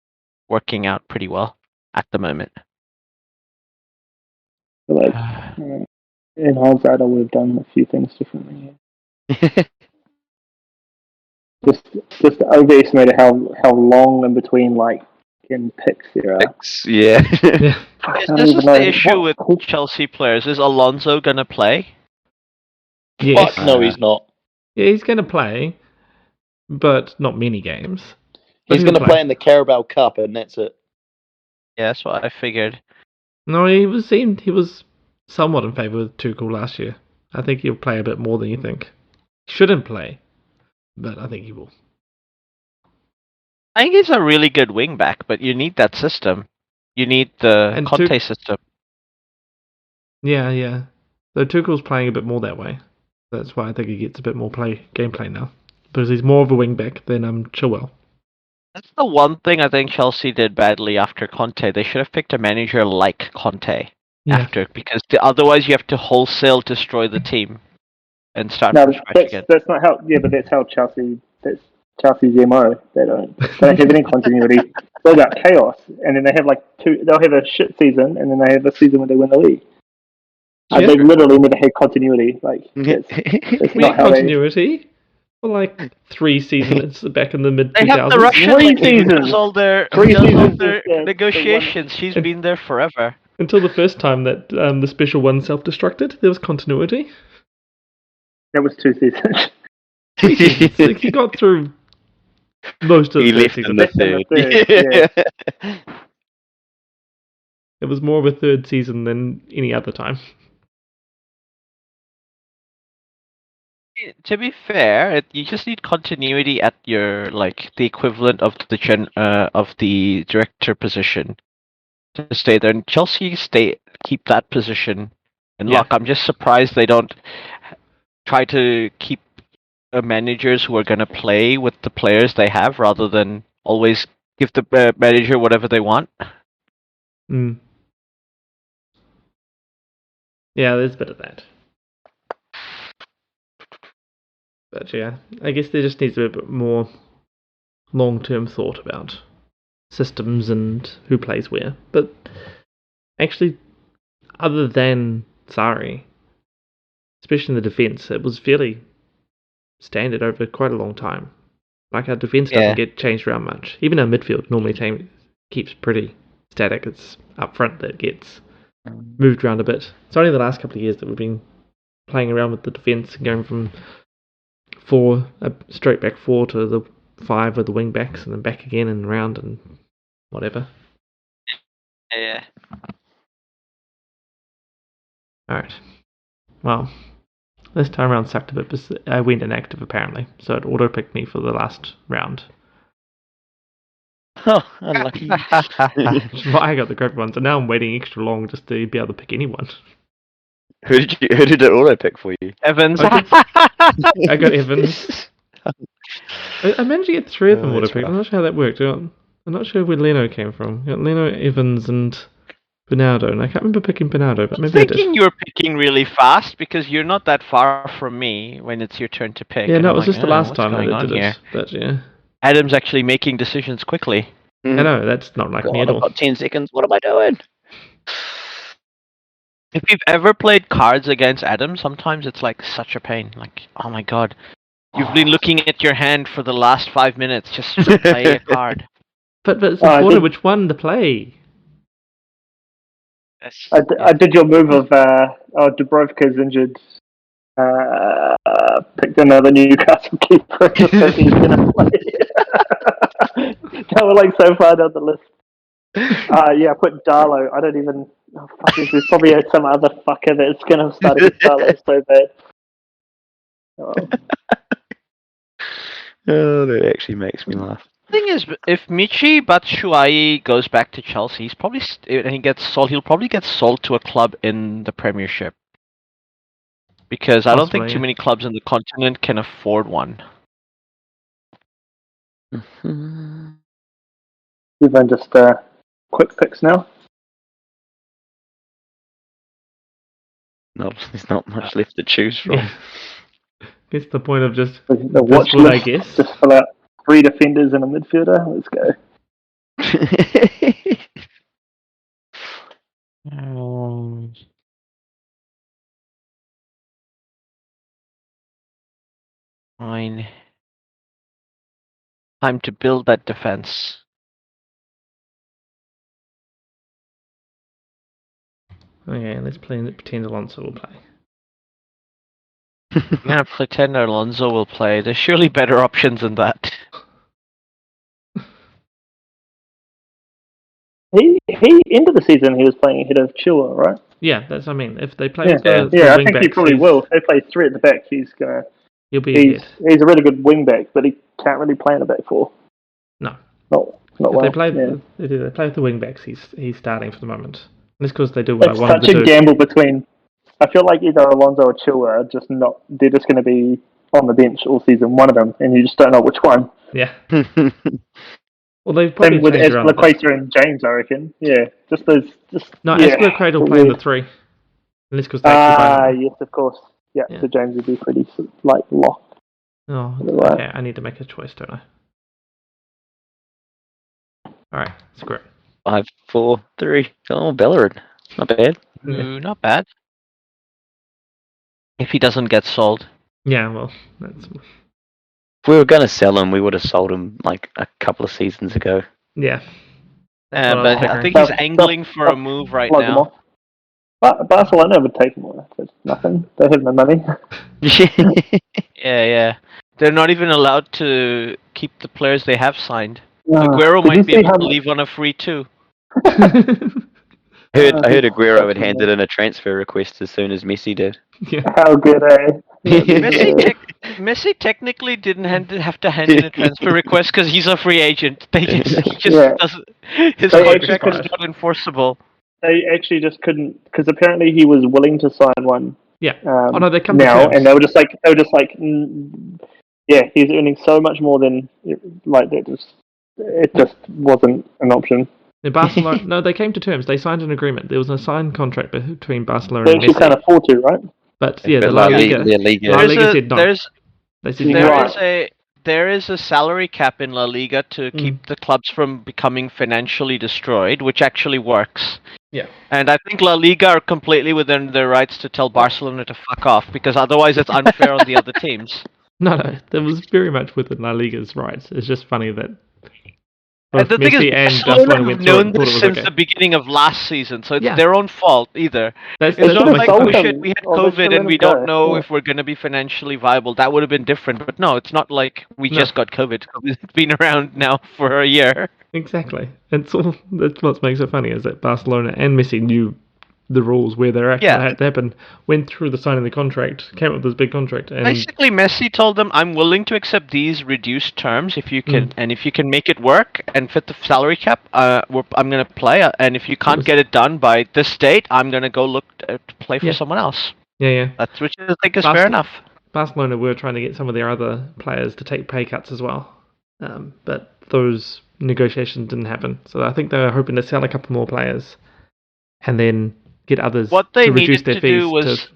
working out pretty well at the moment. Like, in hindsight, I would have done a few things differently. Yeah. Just overestimated how long in between in picks there are. Yeah. This is the issue with Chelsea players. Is Alonso gonna play? Yes. Fuck no, he's not. Yeah, he's going to play, but not many games. But He's he'll going to play in the Carabao Cup, and that's it. Yeah, that's what I figured. No, he was somewhat in favour with Tuchel last year. I think he'll play a bit more than you think. He shouldn't play, but I think he will. I think he's a really good wing back, but you need that system. You need the Conte system. Yeah. So Tuchel's playing a bit more that way. That's why I think he gets a bit more gameplay now. Because he's more of a wing back than Chilwell. That's the one thing I think Chelsea did badly after Conte. They should have picked a manager like Conte after, because otherwise you have to wholesale destroy the team and start from scratch again. That's not how. Yeah, but that's how Chelsea. That's Chelsea's MO. They don't have any continuity. They'll got chaos, and then they have they'll have a shit season, and then they have a season where they win the league. They literally never had continuity. That's not how continuity. For 3 seasons back in the mid 2000s. They have the Russian lady who does all their negotiations. She's been there forever. Until the first time that the special one self-destructed, there was continuity. That was 2 seasons. He got through most of the third season. Yeah. It was more of a third season than any other time. To be fair, you just need continuity at your the equivalent of the director position to stay there. And Chelsea keep that position in lock. I'm just surprised they don't try to keep managers who are going to play with the players they have, rather than always give the manager whatever they want. Mm. Yeah, there's a bit of that. But yeah, I guess there just needs to be a bit more long-term thought about systems and who plays where. But actually, other than Sarri, especially in the defence, it was fairly standard over quite a long time. Our defence doesn't get changed around much. Even our midfield normally keeps pretty static. It's up front that gets moved around a bit. It's only the last couple of years that we've been playing around with the defence and going from straight back 4 to the 5 of the wing backs and then back again and round and whatever. Yeah. Alright. Well, this time around sucked a bit, but I went inactive apparently, so it auto-picked me for the last round. Oh, unlucky. I got the correct ones, and now I'm waiting extra long just to be able to pick anyone. Who did it auto pick for you? Evans. I got Evans. I managed to get 3 of them auto picked. I'm not sure how that worked. I'm not sure where Leno came from. I got Leno, Evans, and Bernardo, and I can't remember picking Bernardo, but maybe I did. You were picking really fast because you're not that far from me when it's your turn to pick. Yeah, no, it was just the last time that I did here? it. But yeah. Adam's actually making decisions quickly. I know, that's not like me at all. I've got 10 seconds. What am I doing? If you've ever played cards against Adam, sometimes it's such a pain. Oh my god. You've been looking at your hand for the last 5 minutes just to play a card. But it's important which one to play. I did your move of Dubrovka's injured. Picked another Newcastle keeper. He's gonna play. They were so far down the list. I put Darlow. I don't even. Oh, fuck, there's probably some other fucker that's gonna start against Darlow so bad. Oh, Oh, that actually makes me laugh. Thing is, if Michi Batshuayi goes back to Chelsea, he's probably and he gets sold. He'll probably get sold to a club in the Premiership because I don't think Possibly, too yeah. many clubs in the continent can afford one. even just quick picks now. There's not much left to choose from. Yeah. Guess the point of just The this watch would I list, guess. just fill out 3 defenders and a midfielder. Let's go. Fine. Time to build that defense. Okay, let's pretend Alonso will play. Yeah, pretend Alonso will play. There's surely better options than that. He end of the season he was playing ahead of Chua, right? Yeah, that's what I mean. If they play Yeah, with the I wing think he backs, probably will. If they play 3 at the back, he'll be he's ahead. he's a really good wing back, but he can't really play in a back 4. No. Not If well. they play yeah. if they play with the wing backs, he's starting for the moment. And it's because they do what It's I wanted such to a do. gamble between. I feel like either Alonso or Chua are just not. They're just going to be on the bench all season. One of them, and you just don't know which one. Yeah. Well, they've probably Same with changed around a bit. Azpilicueta and James, I reckon. Yeah, just those. Just No, yeah. Azpilicueta will play in the 3. And it's because they actually buy Yes, of course. Yeah, Yeah. so James would be pretty like locked. Oh, Right. okay. I need to make a choice, don't I? Alright, screw it. 5, 4, 3. Oh, Bellerin. Not bad. Ooh, not bad. If he doesn't get sold. Yeah, well, that's... If we were going to sell him, we would have sold him like a couple of seasons ago. Yeah. That's what But was I think figuring. he's angling for a move right Plug them now. off. But Barcelona would take him on. It's nothing. They have no money. Yeah. They're not even allowed to keep the players they have signed. No. Aguero Did you might be see able how to leave on a free too. I heard he's Aguero such had a handed in a transfer request as soon as Messi did. Yeah. How good, eh? Messi technically didn't have to hand in a transfer request because he's a free agent. He just Yeah. doesn't. His They contract actually is not enforceable. They actually just couldn't because apparently he was willing to sign one. Yeah. Oh no, they come to now, terms. and they were just like, yeah, he's earning so much more than like that. It just wasn't an option. In Barcelona, no, they came to terms. They signed an agreement. There was a signed contract between Barcelona They and actually Messi. can't afford to, right? But yeah, But the La Liga, La There's Liga a- said no. there's- They said There Right. is there is a salary cap in La Liga to keep the clubs from becoming financially destroyed, which actually works. Yeah. And I think La Liga are completely within their rights to tell Barcelona to fuck off, because otherwise it's unfair on the other teams. No, that was very much within La Liga's rights. It's just funny that And both the thing Messi is, and Barcelona Barcelona have went through it known and thought this it was since okay. the beginning of last season, so it's Yeah. their own fault either. That's It's the not should've like, sold oh him, shit, we had or they should've COVID let and we him go. don't know Yeah. if we're going to be financially viable. That would have been different, but no, it's not like we No. just got COVID. It's been around now for a year. Exactly. That's what makes it funny is that Barcelona and Messi knew the rules where they're at. Yeah. What had to happen, went through the signing of the contract, came up with this big contract, and Basically, Messi told them, "I'm willing to accept these reduced terms if you can, and if you can make it work and fit the salary cap, I'm gonna play. And if you can't get it done by this date, I'm gonna go look to play for Yeah. someone else." yeah. That's which I think is fair enough. Barcelona were trying to get some of their other players to take pay cuts as well, but those negotiations didn't happen. So I think they were hoping to sell a couple more players, and then get others What they to reduce needed their to fees do was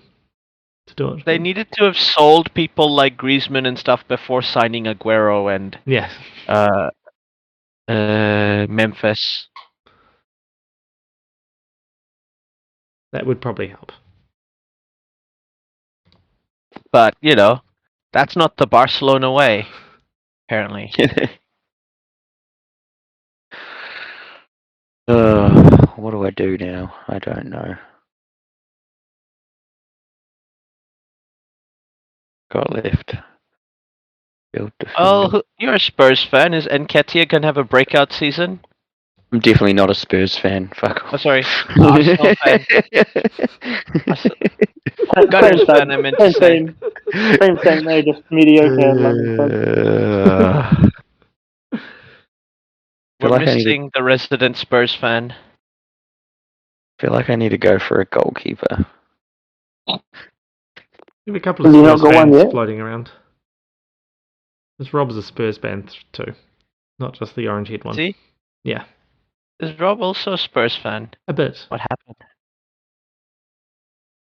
to do it. they needed to have sold people like Griezmann and stuff before signing Aguero and Yeah. Memphis. That would probably help. But that's not the Barcelona way, apparently. What do I do now? I don't know. Got left. Build defender. Oh, you're a Spurs fan. Is Nketiah gonna have a breakout season? I'm definitely not a Spurs fan. Fuck off. Oh, sorry, Arsenal fan. Gunners fan, I meant to say. Same, no, just mediocre London club. We're like missing the resident Spurs fan. feel like I need to go for a goalkeeper. We have a couple of Have you Spurs not got one fans yet? floating around. This Rob's a Spurs fan too, not just the orange-haired one. See? Yeah, Is Rob also a Spurs fan? a bit. What happened?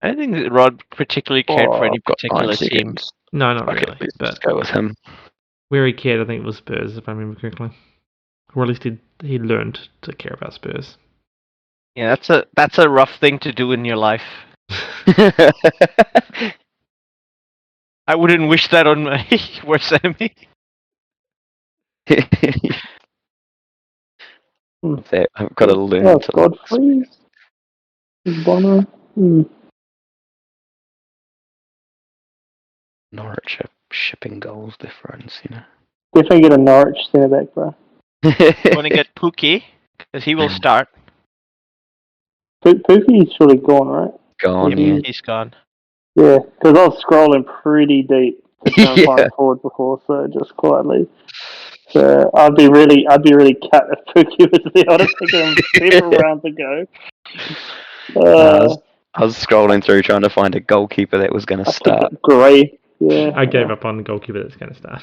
I don't think that Rod particularly cared for any I've got 9 particular team. seconds. No, not Okay, really. let's But just go with him. where he cared, I think it was Spurs, if I remember correctly. Or at least he learned to care about Spurs. Yeah, that's a rough thing to do in your life. I wouldn't wish that on my worst enemy. I've got to learn Oh, to. Godfrey. Bonner. Norwich are shipping goals difference, Definitely get a Norwich centre back, bro. You want to get Pookie, because he will start. Pookie's surely gone, right? Gone, yeah. He's gone. Yeah, because I was scrolling pretty deep to try and find Yeah. forward before, so just quietly. So I'd be really cut if Pookie was there. I'd have taken him several rounds ago. I was scrolling through trying to find a goalkeeper that was going to start. Gray. Yeah. I gave up on the goalkeeper that's going to start.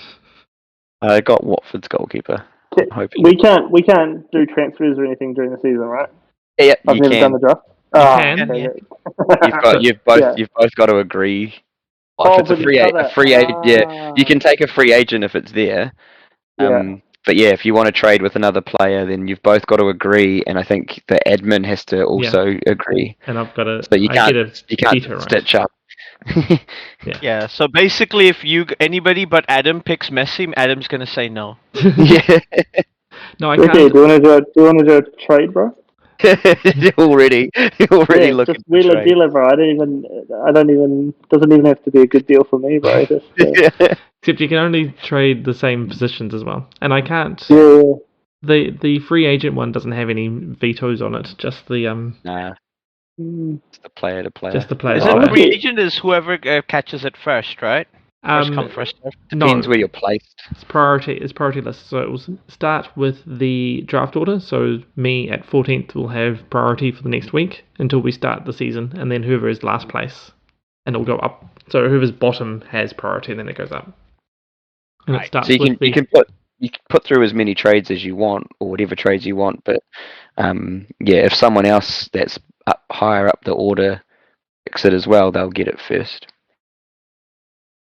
I got Watford's goalkeeper. We can't do transfers or anything during the season, right? Yeah, I've you never can. done the draft. can, yeah. You've both got to agree. Oh, If it's a free agent, yeah, you can take a free agent if it's there. Yeah. But yeah, if you want to trade with another player, then you've both got to agree, and I think the admin has to also agree. And I've got to. So you can't veto, stitch right? up. Yeah, so basically if anybody but Adam picks Messi, Adam's going to say no. Yeah. No, I Okay, can't. do you want to do a trade, bro? already Yeah, looking just for wheel a trade. dealer, bro. Doesn't even have to be a good deal for me, bro. Just, Except you can only trade the same positions as well, and I can't. yeah. The free agent one doesn't have any vetoes on it. Just the Nah, Mm. it's the player to player. Just the player. Is to it player. free agent is whoever catches it first, right? First come, first served. Depends No, where you're placed. it's priority list. So it will start with the draft order. So me at 14th will have priority for the next week until we start the season, and then whoever is last place, and it'll go up. So whoever's bottom has priority, and then it goes up. And it starts So you with can put through as many trades as you want, or whatever trades you want. But if someone else that's higher up the order picks it as well, they'll get it first.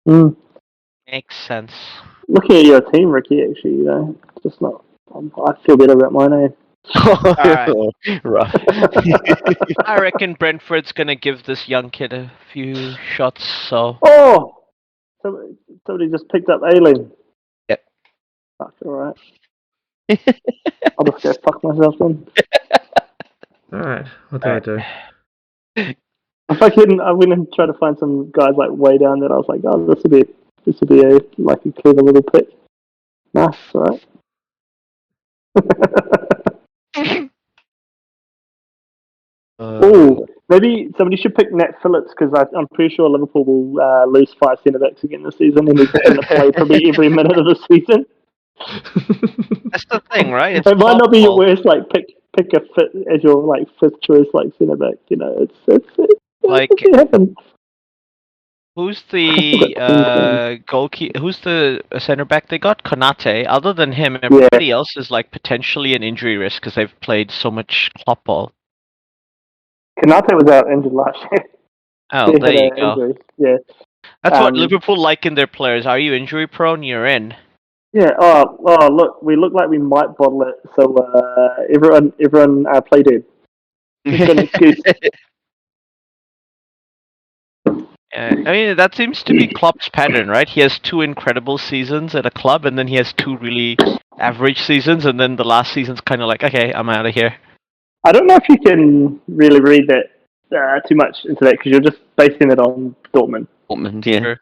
Mm. Makes sense. Looking at your team, Ricky, actually, just not. I feel better about my name. Alright. Rough. I reckon Brentford's going to give this young kid a few shots, so... Oh! Somebody just picked up Aileen. Yep. Fuck, alright. I'll just go fuck myself then. Alright, what do I do? I went and tried to find some guys like way down there. I was like, oh, this would be a clever little pick. Nice, right? Oh, maybe somebody should pick Nat Phillips because I'm pretty sure Liverpool will lose 5 centre backs again this season, and he's going to play probably every minute of the season. That's the thing, right? It might not be your worst. Pick a fit as your fifth choice centre back. It happens. Who's the goalkeeper? Who's the centre back they got? Konate. Other than him, everybody else is potentially an injury risk because they've played so much Klopp ball. Konate was out injured last year. Oh, there you go. Injury. Yeah, that's what Liverpool like in their players. Are you injury prone? You're in. Yeah. Oh, look, we look like we might bottle it. So everyone, play dead. It's an excuse. I mean, that seems to be Klopp's pattern, right? He has 2 incredible seasons at a club, and then he has 2 really average seasons, and then the last season's kind of like, okay, I'm out of here. I don't know if you can really read that too much into that because you're just basing it on Dortmund. Dortmund, yeah.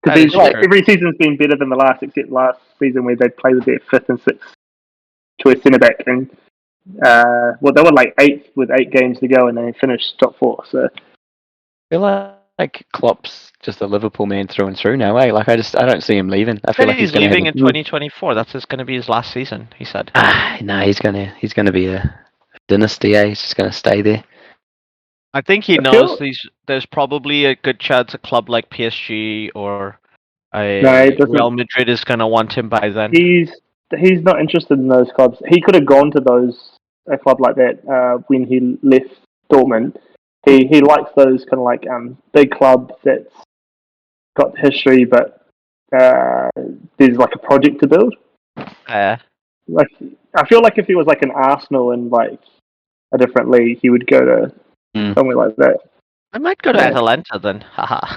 Because every season's been better than the last, except last season where they played with their 5th and 6th choice centre back, and they were like 8th with 8 games to go, and they finished top 4. So I feel like Klopp's just a Liverpool man through and through now, eh? Like I don't see him leaving. I feel like he's he's leaving in gonna 2024. That's going to be his last season. He said. no, he's gonna be a dynasty, eh? He's just gonna stay there. I think he I knows feel- there's probably a good chance a club like PSG or No, it doesn't. Real Madrid is going to want him by then. He's not interested in those clubs. He could have gone to a club like that when he left Dortmund. He likes those kind of like big clubs that's got history, but there's like a project to build. Like I feel like if he was like an Arsenal in like a different league, he would go to somewhere like that. I might go to Atalanta then. Haha.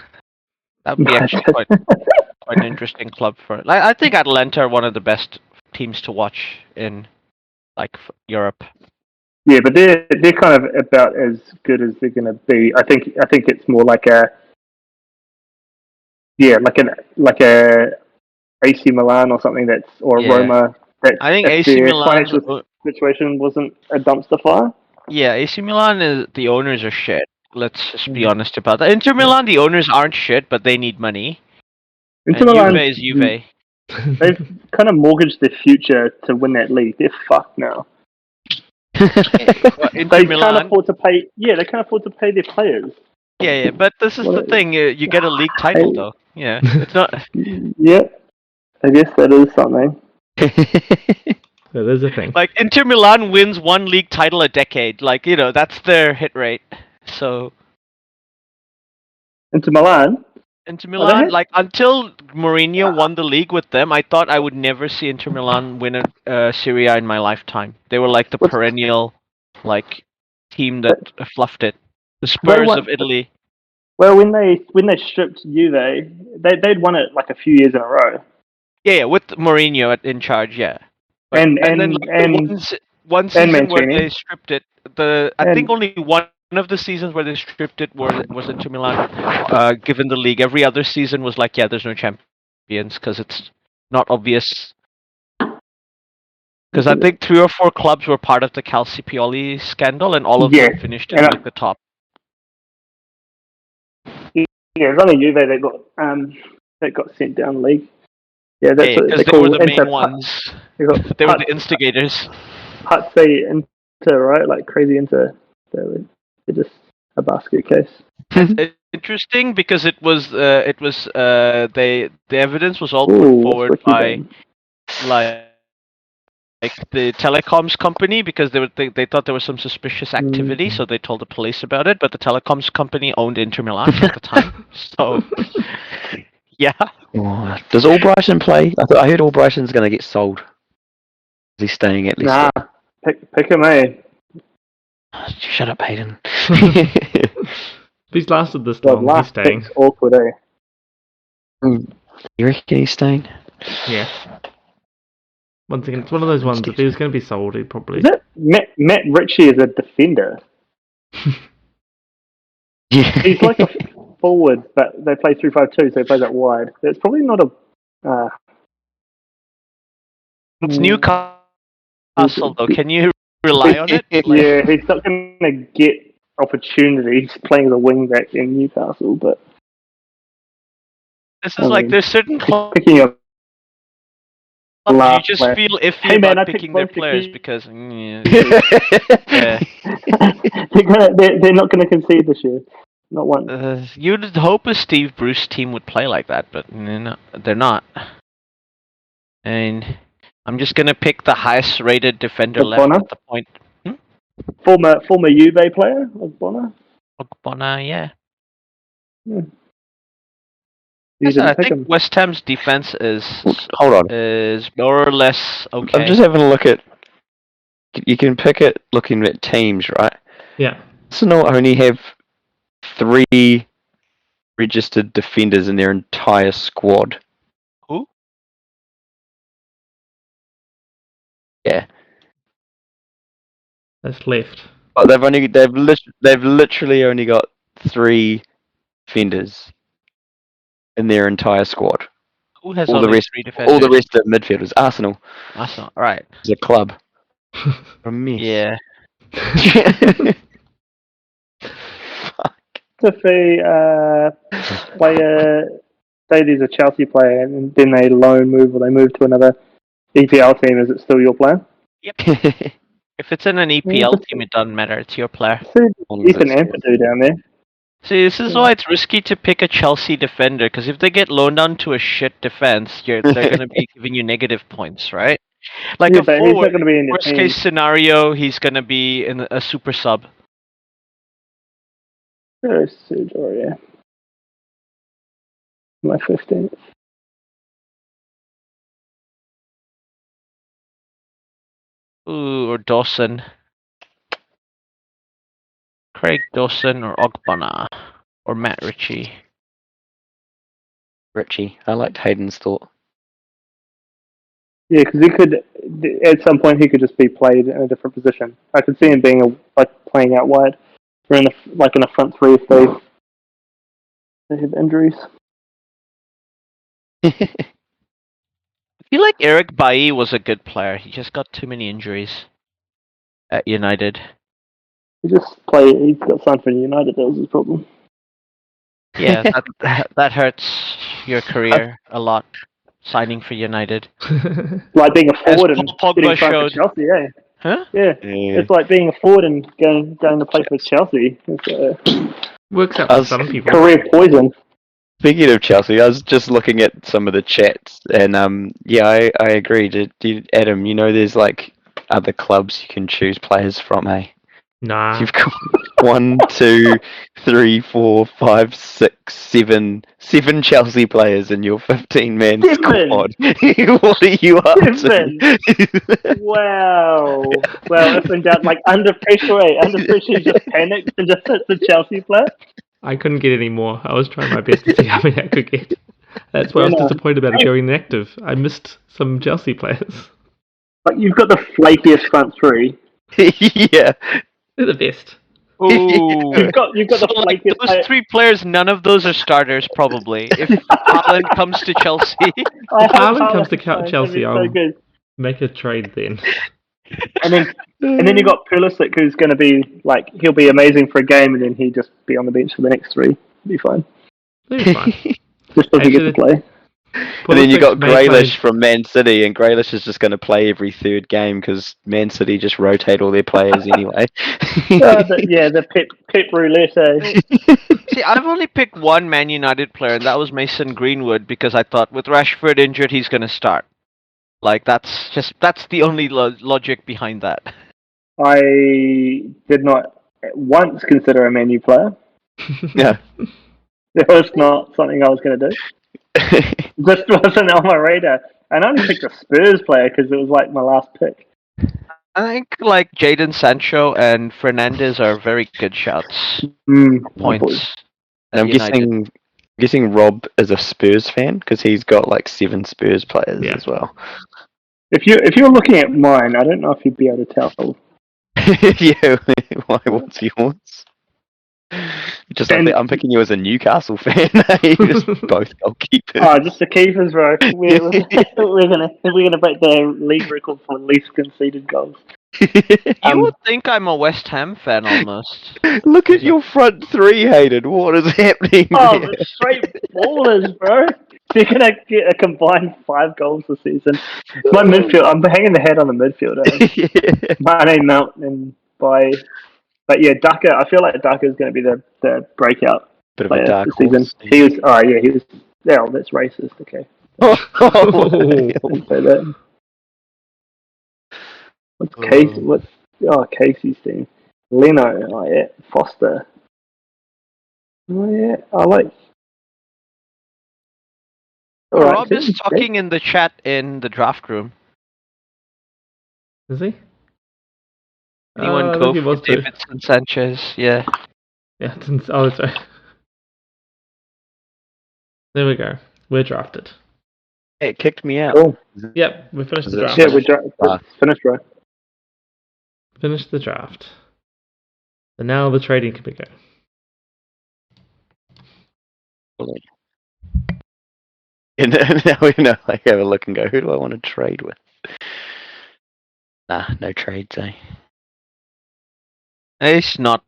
That would be actually quite an interesting club for it. Like, I think Atalanta are one of the best teams to watch in like Europe. Yeah, but they're kind of about as good as they're going to be. I think it's more like a AC Milan or something Roma. I think if AC their Milan's financial situation wasn't a dumpster fire. Yeah, AC Milan is the owners are shit. Let's just be honest about that. Inter Milan, the owners aren't shit, but they need money. Inter Milan Juve is Juve. They've kind of mortgaged their future to win that league. They're fucked now. They can't afford to pay. Yeah, they can't afford to pay their players. Yeah, but this is the thing. You get a league title, though. Yeah, it's not. Yeah, I guess that is something. That is a thing. Like Inter Milan wins one league title a decade. Like that's their hit rate. So Inter Milan, like until Mourinho won the league with them, I thought I would never see Inter Milan win a Serie A in my lifetime. They were like the perennial, like team that fluffed it. The Spurs of Italy. Well, when they stripped Juve, they'd won it like a few years in a row. Yeah, with Mourinho in charge, yeah. But, and then one season where they stripped it. I think only one of the seasons where they stripped it was Inter Milan, given the league. Every other season was like, yeah, there's no champions because it's not obvious. Because I think 3 or 4 clubs were part of the Calcipioli scandal, and all of them finished in like the top. Yeah, it was only Juve that got sent down the league. Yeah, that's because they were the main ones. They were the instigators. Pazzi Inter, right? Like crazy Inter. They're just a basket case. It's interesting because the evidence was all put forward by like the telecoms company because they thought there was some suspicious activity, so they told the police about it. But the telecoms company owned Inter Milan at the time, so yeah. Oh, does Albrighton play? I heard Albrighton's going to get sold. Is he staying at least? Nah, pick him, eh? Shut up, Hayden. He's lasted this long. He's staying. Awkward, eh? You reckon he's staying? Yeah. Once again, it's one of those ones. If he was going to be sold, he'd probably. Is it Matt Ritchie is a defender? Yeah. He's like a forward, but they play 3-5-2, so he plays out wide. It's probably not a. It's Newcastle, though. Can you rely on it? Yeah, he's not going to get opportunities playing as a wing back in Newcastle, but this is like there's certain clubs. Picking up. You just feel iffy about picking their players because they're not going to concede this year. Not one. You'd hope a Steve Bruce team would play like that, but they're not. And I'm just going to pick the highest rated defender left at the point. Former Juve player, Ogbonna, yeah. Yes, I think West Ham's defense is more or less okay. I'm just having a look at. You can pick it looking at teams, right? Yeah. Arsenal only have 3 registered defenders in their entire squad. Who? Yeah. That's left. But they've literally only got 3 defenders in their entire squad. Who has all the rest? 3 defenders? All the rest of midfielders. Arsenal. All right. It's a club. From Messi. Yeah. If a player, say there's a Chelsea player, and then they loan move or they move to another EPL team, is it still your player? If it's in an EPL team, it doesn't matter. It's your player. Ethan Ampadu down there. See, this is why it's risky to pick a Chelsea defender, because if they get loaned down to a shit defense, they're going to be giving you negative points, right? Like Yeah, a but he's not forward, going to be in your worst team. case scenario, he's going to be in a super sub. Yeah. My 15th. Ooh, or Dawson. Craig Dawson or Ogbonna. Or Matt Ritchie. Richie. I liked Hayden's thought. Yeah, because he could, at some point, he could just be played in a different position. I could see him being playing out wide, or in a front three if they have injuries. I feel like Eric Bailly was a good player. He just got too many injuries at United. He's got signed for United. That was his problem. Yeah, that hurts your career a lot. Signing for United. Like being a forward As and Paul getting Pogba signed for showed. Chelsea, eh? Huh? Yeah. It's like being a forward and going to play for Chelsea. It's Works out for some people. career poison. Speaking of Chelsea, I was just looking at some of the chats, and I agree. Adam, there's like other clubs you can choose players from, eh? Nah. You've got 1, 2, 3, 4, 5, 6, 7 Chelsea players in your 15-man squad. What are you up to? Wow. Well, if in doubt, under pressure, you just panicked and just hit the Chelsea player. I couldn't get any more. I was trying my best to see how many I could get. That's why I was disappointed about it going inactive. I missed some Chelsea players. Like you've got the flakiest front three. Yeah. They're the best. Ooh. You've got the flakiest those player. 3 players, none of those are starters, probably. If Haaland comes to Chelsea. If Haaland comes to Chelsea, I'll good. make a trade then. And then you got Pulisic, who's going to be he'll be amazing for a game, and then he just be on the bench for the next 3. Be fine. That'd be fine. Just doesn't get to play. And then you got Grealish from Man City, and Grealish is just going to play every 3rd game because Man City just rotate all their players anyway. The Pep roulette. See, I've only picked one Man United player, and that was Mason Greenwood, because I thought with Rashford injured, he's going to start. That's the only logic behind that. I did not once consider a Man U player. Yeah. It was not something I was going to do. Just wasn't on my radar. And I only picked a Spurs player because it was my last pick. I think Jadon Sancho and Fernandes are very good shouts. Points. And I'm guessing Rob is a Spurs fan because he's got 7 Spurs players as well. If you're looking at mine, I don't know if you'd be able to tell. Yeah, why? What's yours? I'm picking you as a Newcastle fan. Just both goalkeepers. Oh, just the keepers, bro. We're gonna break the league record for least conceded goals. You would think I'm a West Ham fan almost. Look at your front 3, Hayden. What is happening? Oh, the straight ballers, bro. They're gonna get a combined 5 goals this season. My midfield, I'm hanging the head on the midfield. Mane, Mount, and But yeah, Daka. I feel like Daka is going to be the breakout Bit of player a dark this season. horse. He was. Oh yeah, he was. Yeah, that's racist. Okay. What's Casey? What's Casey's team? Leno. Oh yeah, Foster. Oh yeah, I like. Rob is talking in the chat in the draft room. Is he? Anyone go for Davidson Sanchez? Yeah. Yeah, that's right. There we go. We're drafted. Hey, it kicked me out. Cool. Yep, we finished the draft. Yeah, we're finished, bro. Finished the draft. And now the trading can begin. And now we have a look and go, who do I want to trade with? Nah, no trades, eh? It's not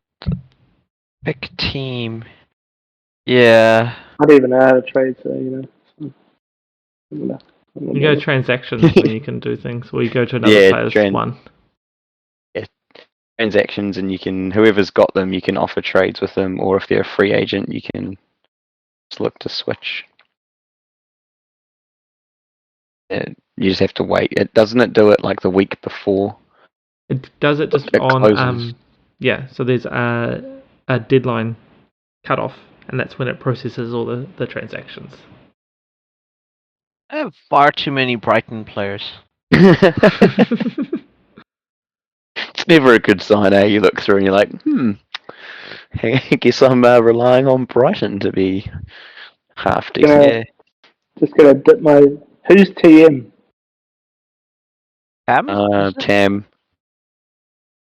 pick team. Yeah. I don't even know how to trade, so I'm You go transactions and then you can do things, or you go to another player's one. Transactions, and you can, whoever's got them, you can offer trades with them, or if they're a free agent, you can just look to switch. You just have to wait. It doesn't do it like the week before. It does it just It on closes. So there's a deadline cutoff, and that's when it processes all the transactions. I have far too many Brighton players. It's never a good sign, eh? You look through and you're like, I guess I'm relying on Brighton to be half decent. Just gonna dip my. Who's TM? Tam.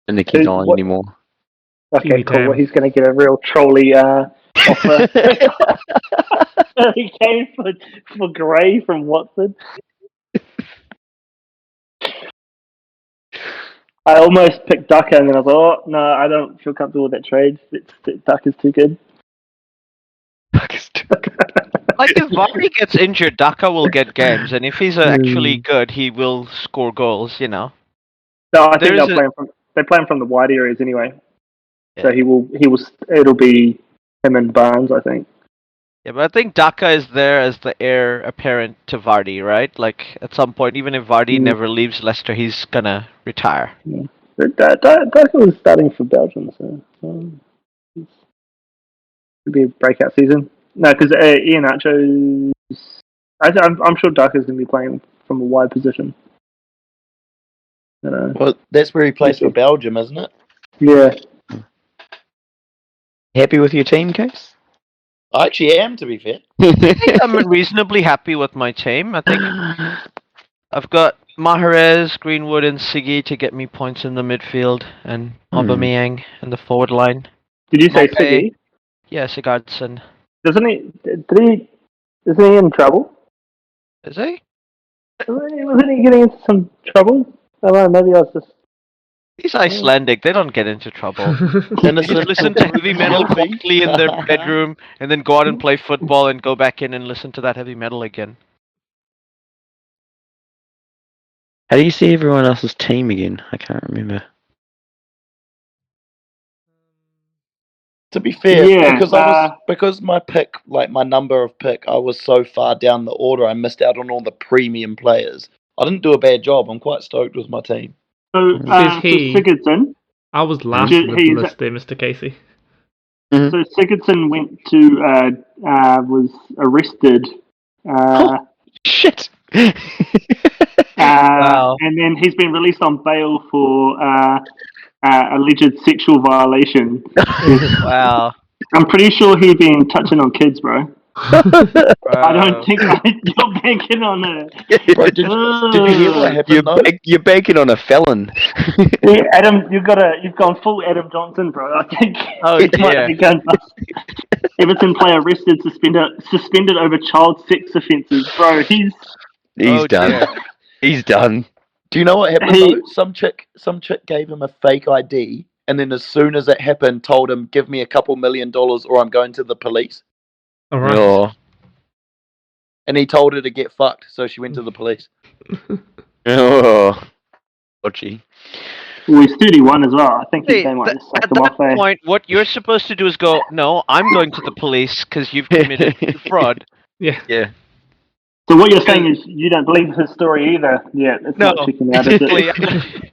And he's not anymore. Okay, cool. Tam. Well, he's gonna get a real trolley offer. He came for Gray from Watford. I almost picked Daka, and then I was like, oh, no, I don't feel comfortable with that trade. Daka's too good. Like, if Vardy gets injured, Daka will get games, and if he's actually good, he will score goals, No, I think they're playing from the wide areas anyway. Yeah. So it'll be him and Barnes, I think. Yeah, but I think Daka is there as the heir apparent to Vardy, right? Like, at some point, even if Vardy never leaves Leicester, he's gonna retire. Yeah. Daka was starting for Belgium, so it could be a breakout season. No, because Iheanacho's... I'm sure Daka's going to be playing from a wide position. Well, that's where he plays for Belgium, isn't it? Yeah. Happy with your team, Case? I actually am, to be fair. I think I'm reasonably happy with my team. I think I've got Mahrez, Greenwood, and Siggy to get me points in the midfield, and Aubameyang in the forward line. Did you say Siggy? Yeah, Sigurdsson. Isn't he in trouble? Is he? Wasn't he getting into some trouble? I don't know, maybe I was just... He's Icelandic. They don't get into trouble. They just listen to heavy metal quietly in their bedroom, and then go out and play football, and go back in and listen to that heavy metal again. How do you see everyone else's team again? I can't remember. To be fair, because my pick, like my number of pick, I was so far down the order, I missed out on all the premium players. I didn't do a bad job. I'm quite stoked with my team. So, Sigurdsson. I was last in the list there, Mr. Casey. So Sigurdsson went to was arrested. Shit. Wow. And then he's been released on bail for alleged sexual violation. Wow. I'm pretty sure he's been touching on kids, bro. I don't think you're banking on it. Bro, did you hear what happened? You're banking on a felon. Yeah, Adam, you've gone full Adam Johnson, bro. I think it might be going bust. Everton player arrested, suspended over child sex offences, bro. He's done. Dear. He's done. Do you know what happened though? Some chick gave him a fake ID, and then as soon as it happened, told him, "Give me a couple $1 million, or I'm going to the police." All right. Oh. And he told her to get fucked, so she went to the police. Oh. Dodgy. Well, he's 31 as well. I think they might just suck at him off. At that point, what you're supposed to do is go, no, I'm going to the police because you've committed fraud. Yeah. So what you're saying is you don't believe his story either? Yeah, it's not checking out, is it?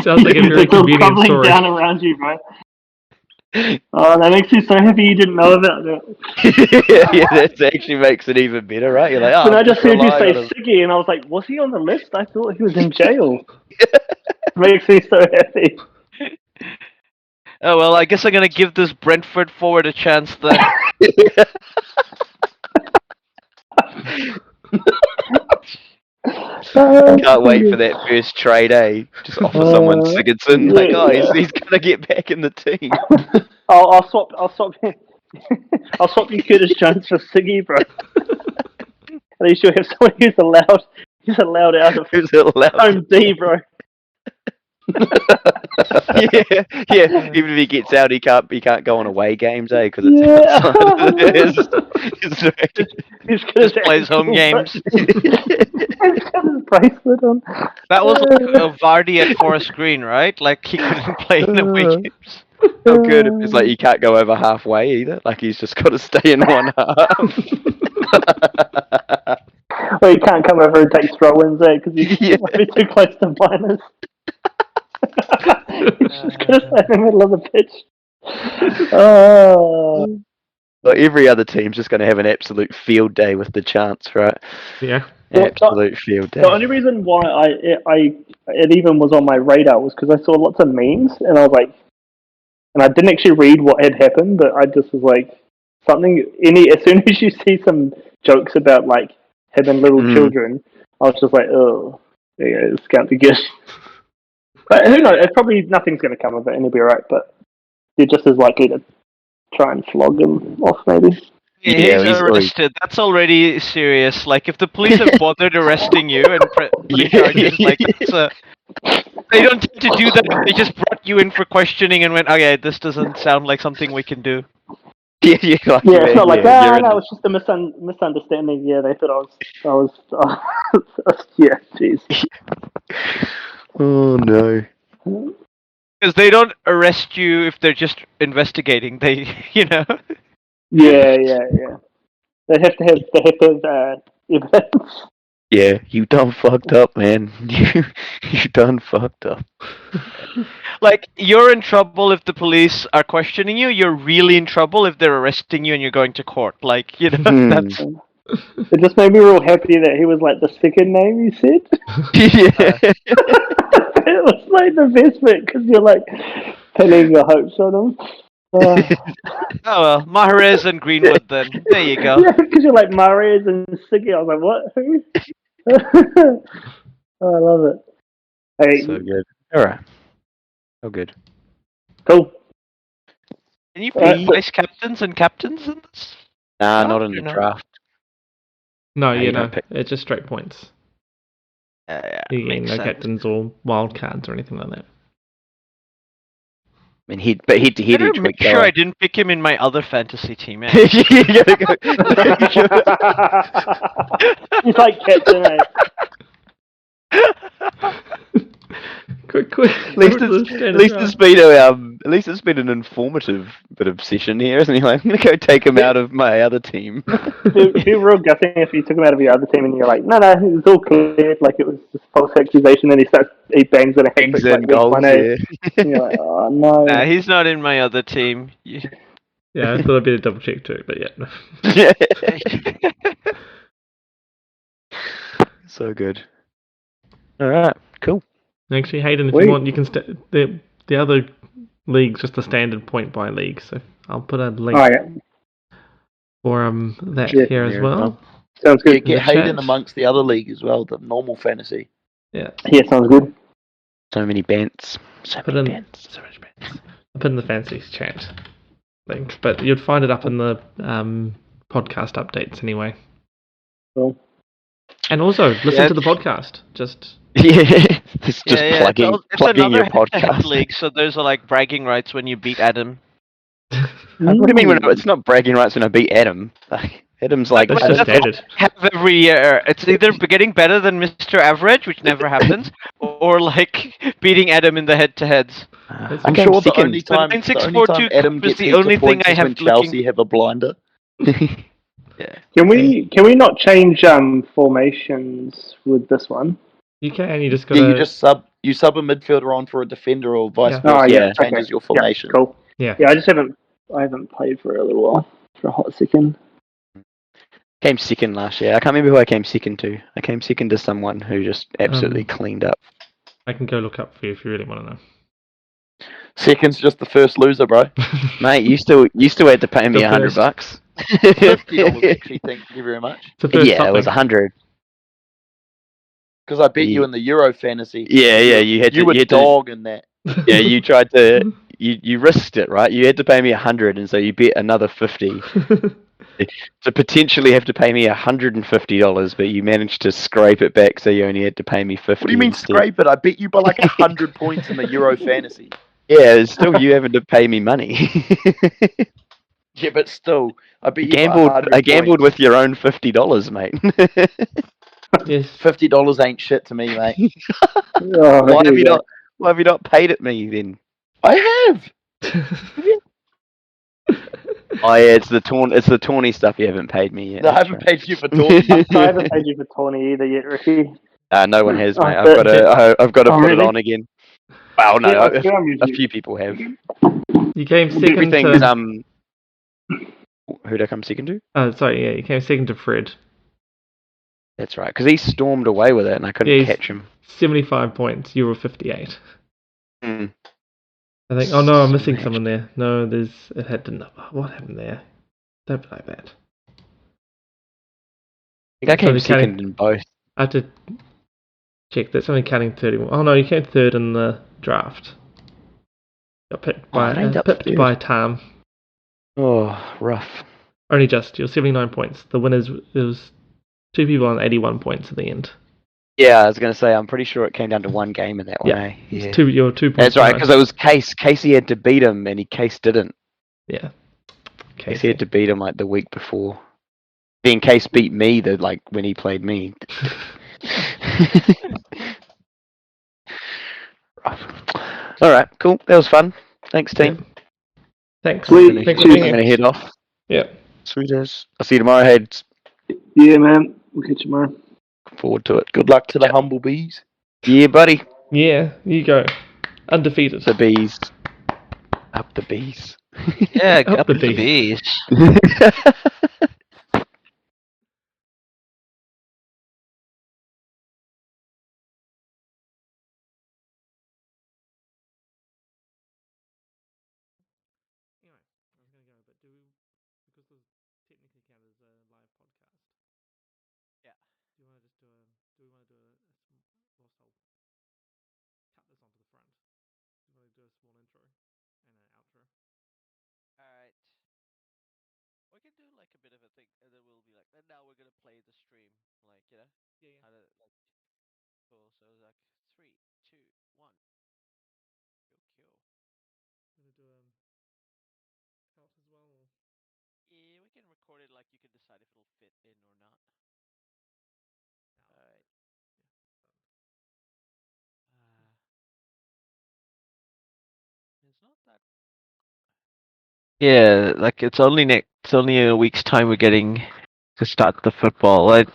Sounds like a very convenient story. Down around you, bro. Oh, that makes me so happy you didn't know about that. Yeah, that actually makes it even better, right? You're like, when I just heard you say Siggy, and I was like, was he on the list? I thought he was in jail. Makes me so happy. Oh, well, I guess I'm going to give this Brentford forward a chance then. Can't wait for that first trade, eh? Just offer someone Sigurdsson. Like, he's gonna get back in the team. I'll swap you Curtis Jones for Siggy, bro. At least you'll have someone who's allowed out of home D, bro. yeah. Even if he gets out, he can't go on away games, because it's outside. Just plays home games. He's got his bracelet on. That was like Vardy at Forest Green, right? Like he couldn't play in away games. How good if it's like you can't go over halfway either. Like he's just got to stay in one half. Well, you can't come over and take throw-ins there because you might be too close to minus. He's just going to stay in the middle of the pitch. Oh. Well, every other team's just going to have an absolute field day with the chance, right? Yeah. Absolute field day. The only reason why it even was on my radar was because I saw lots of memes, and I was like, and I didn't actually read what had happened, but I just was like, as soon as you see some jokes about like having little children, I was just like, oh, yeah, it's going to get. But who knows? Probably nothing's going to come of it, and he'll be alright. But you're just as likely to try and flog him off, maybe. Yeah, he's arrested. That's already serious. Like, if the police have bothered arresting you and putting charges, like, they don't tend to do that. They just brought you in for questioning and went, okay, this doesn't sound like something we can do. Yeah, it's not like, no, it's just a misunderstanding. Yeah, they thought I was yeah, jeez. Oh, no. Because they don't arrest you if they're just investigating. They, Yeah. They have to have evidence. Yeah, you done fucked up, man. You done fucked up. Like, you're in trouble if the police are questioning you. You're really in trouble if they're arresting you and you're going to court. Like, that's... It just made me real happy that he was like the second name you said. Yeah. It was like the best bit because you're like pinning your hopes on him. Oh well, Mahrez and Greenwood then. There you go. Yeah, because you're like Mahrez and Siggy. I was like, what? Who? Oh, I love it. Hey, So good. Alright. Oh, good. Cool. Can you pick vice captains and captains in this? Nah, not in the draft. No, it's just straight points. Yeah, you get no captains or wild cards or anything like that. I mean, head to head each week. Make sure I didn't pick him in my other fantasy team. Man. He's like captain, eh? Quick. At least it's been an informative bit of session here, isn't he? Like, I'm gonna go take him out of my other team. It'd be real gutting if you took him out of your other team and you're like, no, it was all clear, like it was just false accusation, and he bangs in a hat trick like goals, and you're like, oh no. Nah, he's not in my other team. Yeah, I thought I'd better double check too, but yeah. So good. Alright, cool. Actually, Hayden, if you want, you can the other league's just a standard point by league, so I'll put a link for that here as well. Sounds good. Get Hayden amongst the other league as well, the normal fantasy. Yeah, sounds good. So many bants. So much bants. I'll put in the fantasy chat link, but you'd find it up in the podcast updates anyway. Cool. And also, listen to the podcast. Just plugging your podcast. League, so there's like bragging rights when you beat Adam. What do you mean it's not bragging rights when I beat Adam? Like, Adam's like that's just standard. Have every year. It's either getting better than Mr. Average, which never happens, or like beating Adam in the head-to-heads. I'm sure the only time Adam gets the only thing I have when Chelsea have a blinder. Yeah. Can we not change formations with this one? You can. You just gotta. You sub a midfielder on for a defender or vice versa. Oh yeah, it changes your formation. Yeah, cool. Yeah. I haven't played for a little while, for a hot second. Came second last year. I can't remember who I came second to. I came second to someone who just absolutely cleaned up. I can go look up for you if you really want to know. Second's just the first loser, bro. Mate, you still had to pay me $100. $50 actually. Thank you very much. Yeah, it was 100. Because I beat you in the Euro fantasy. Yeah, you were dog in that. Yeah, you tried to. You risked it, right? You had to pay me 100, and so you bet another 50. to potentially have to pay me $150, but you managed to scrape it back, so you only had to pay me 50. What do you mean instead. scrape it? I bet you by like 100 points in the Euro Fantasy. Yeah, it's still you having to pay me money. Yeah, but still, I bet you I gambled with your own $50, mate. Yes. $50 ain't shit to me, mate. Why have you not paid it me then? I have. Oh yeah, it's the tawny stuff you haven't paid me yet. No, I haven't paid you for talking. I haven't paid you for Tawny either yet, Ricky. No one has, mate. Oh, I've got to put really? it on again. Well, no, Yeah, a few people have. You came second Everything's to... Who'd I come second to? Oh, sorry, yeah, you came second to Fred. That's right, because he stormed away with it, and I couldn't catch him. 75 points. You were 58. Hmm. I think. Oh no, I'm missing someone there. No, it had to. What happened there? Don't be like that. I think I came second in both. I have to check. That's only counting 31. Oh no, you came third in the draft. Got picked by Tam. Oh, rough. Only just. You're 79 points. The winners. It was 2 people on 81 points at the end. Yeah, I was going to say, I'm pretty sure it came down to one game in that one, eh? Yeah. You're 2 points. That's right, because it was Case. Casey had to beat him, and Case didn't. Yeah. Casey had to beat him like the week before. Then Case beat me when he played me. All right, cool. That was fun. Thanks, team. Yeah. Thanks. Sweet. Thanks I'm going to head off. Yeah. Sweet as. I'll see you tomorrow, Heads. Yeah, man. We'll catch you tomorrow. Look forward to it. Good luck to the humble bees. Yeah, buddy. Yeah, you go. Undefeated. The bees. Up the bees. Yeah, Up up the the bees. bees. Alright. We can do like a bit of a thing, and then we'll be like, and now we're gonna play the stream, like, you know? Yeah. How to, like, cool. So it's like 3, 2, 1. Yo, Gonna do count as well. Yeah, we can record it. Like, you can decide if it'll fit in or not. Alright. It's not that. Yeah, like it's only a week's time we're getting to start the football. Like,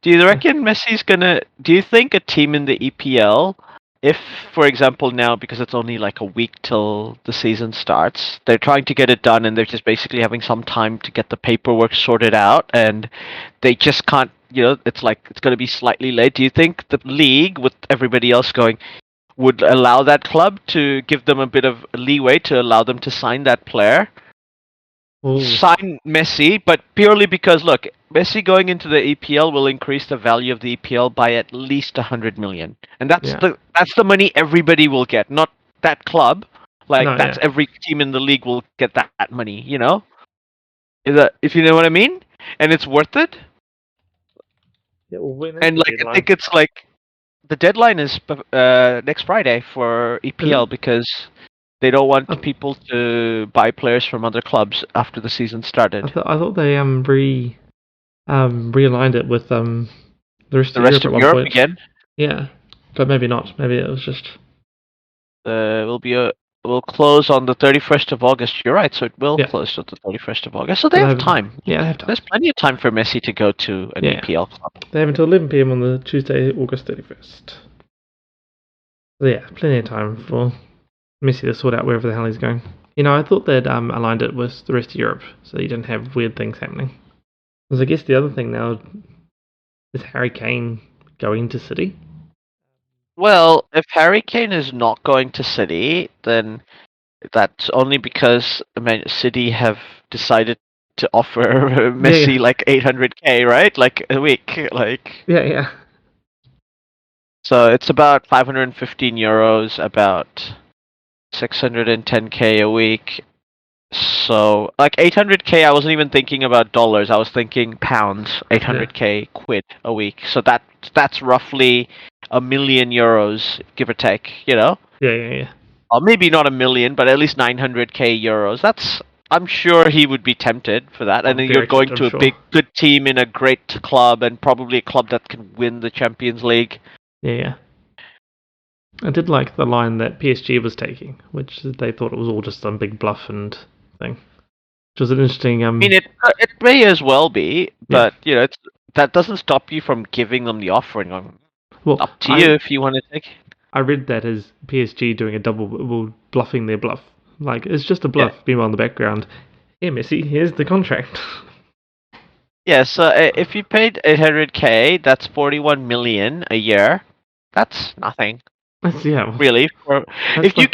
do you reckon Messi's gonna? Do you think a team in the EPL, if, for example, now because it's only like a week till the season starts, they're trying to get it done and they're just basically having some time to get the paperwork sorted out, and they just can't. It's like it's gonna be slightly late. Do you think the league, with everybody else going, would allow that club to give them a bit of leeway to allow them to sign that player? Sign Messi, but purely because, look, Messi going into the EPL will increase the value of the EPL by at least 100 million, and that's the money everybody will get, not that club. Every team in the league will get that money. If you know what I mean, and it's worth it. Yeah, well, and I think it's like the deadline is next Friday for EPL because they don't want people to buy players from other clubs after the season started. I thought they realigned it with the rest of Europe again. Yeah, but maybe not. Maybe it was just. We'll close on the 31st of August. You're right, so it will close on the 31st of August. So they have time. Yeah, they have time. There's plenty of time for Messi to go to an EPL club. They have until 11 p.m. on the Tuesday, August 31st. So yeah, plenty of time for Messi to sort out wherever the hell he's going. I thought they'd aligned it with the rest of Europe, so you didn't have weird things happening. Because I guess the other thing now is Harry Kane going to City. Well, if Harry Kane is not going to City, then that's only because City have decided to offer Messi like 800k, right? Like a week, like. Yeah. So it's about 515 euros, about 610k a week. So, like 800k, I wasn't even thinking about dollars. I was thinking pounds. 800k quid a week. So that's roughly €1 million, give or take. Yeah. Or maybe not 1 million, but at least 900k euros. I'm sure he would be tempted for that. And then you're Very going tempted, to I'm a sure. big, good team in a great club, and probably a club that can win the Champions League. Yeah. I did like the line that PSG was taking, which they thought it was all just some big bluff and thing. Which was an interesting. I mean, it may as well be, Yeah. but that doesn't stop you from giving them the offer and going, Well, up to you if you want to take it. I read that as PSG doing a bluffing their bluff. Like, it's just a bluff. Meanwhile, in the background, here, Messi, here's the contract. Yeah, so if you paid 800k, that's 41 million a year. That's nothing, Yeah. really. If you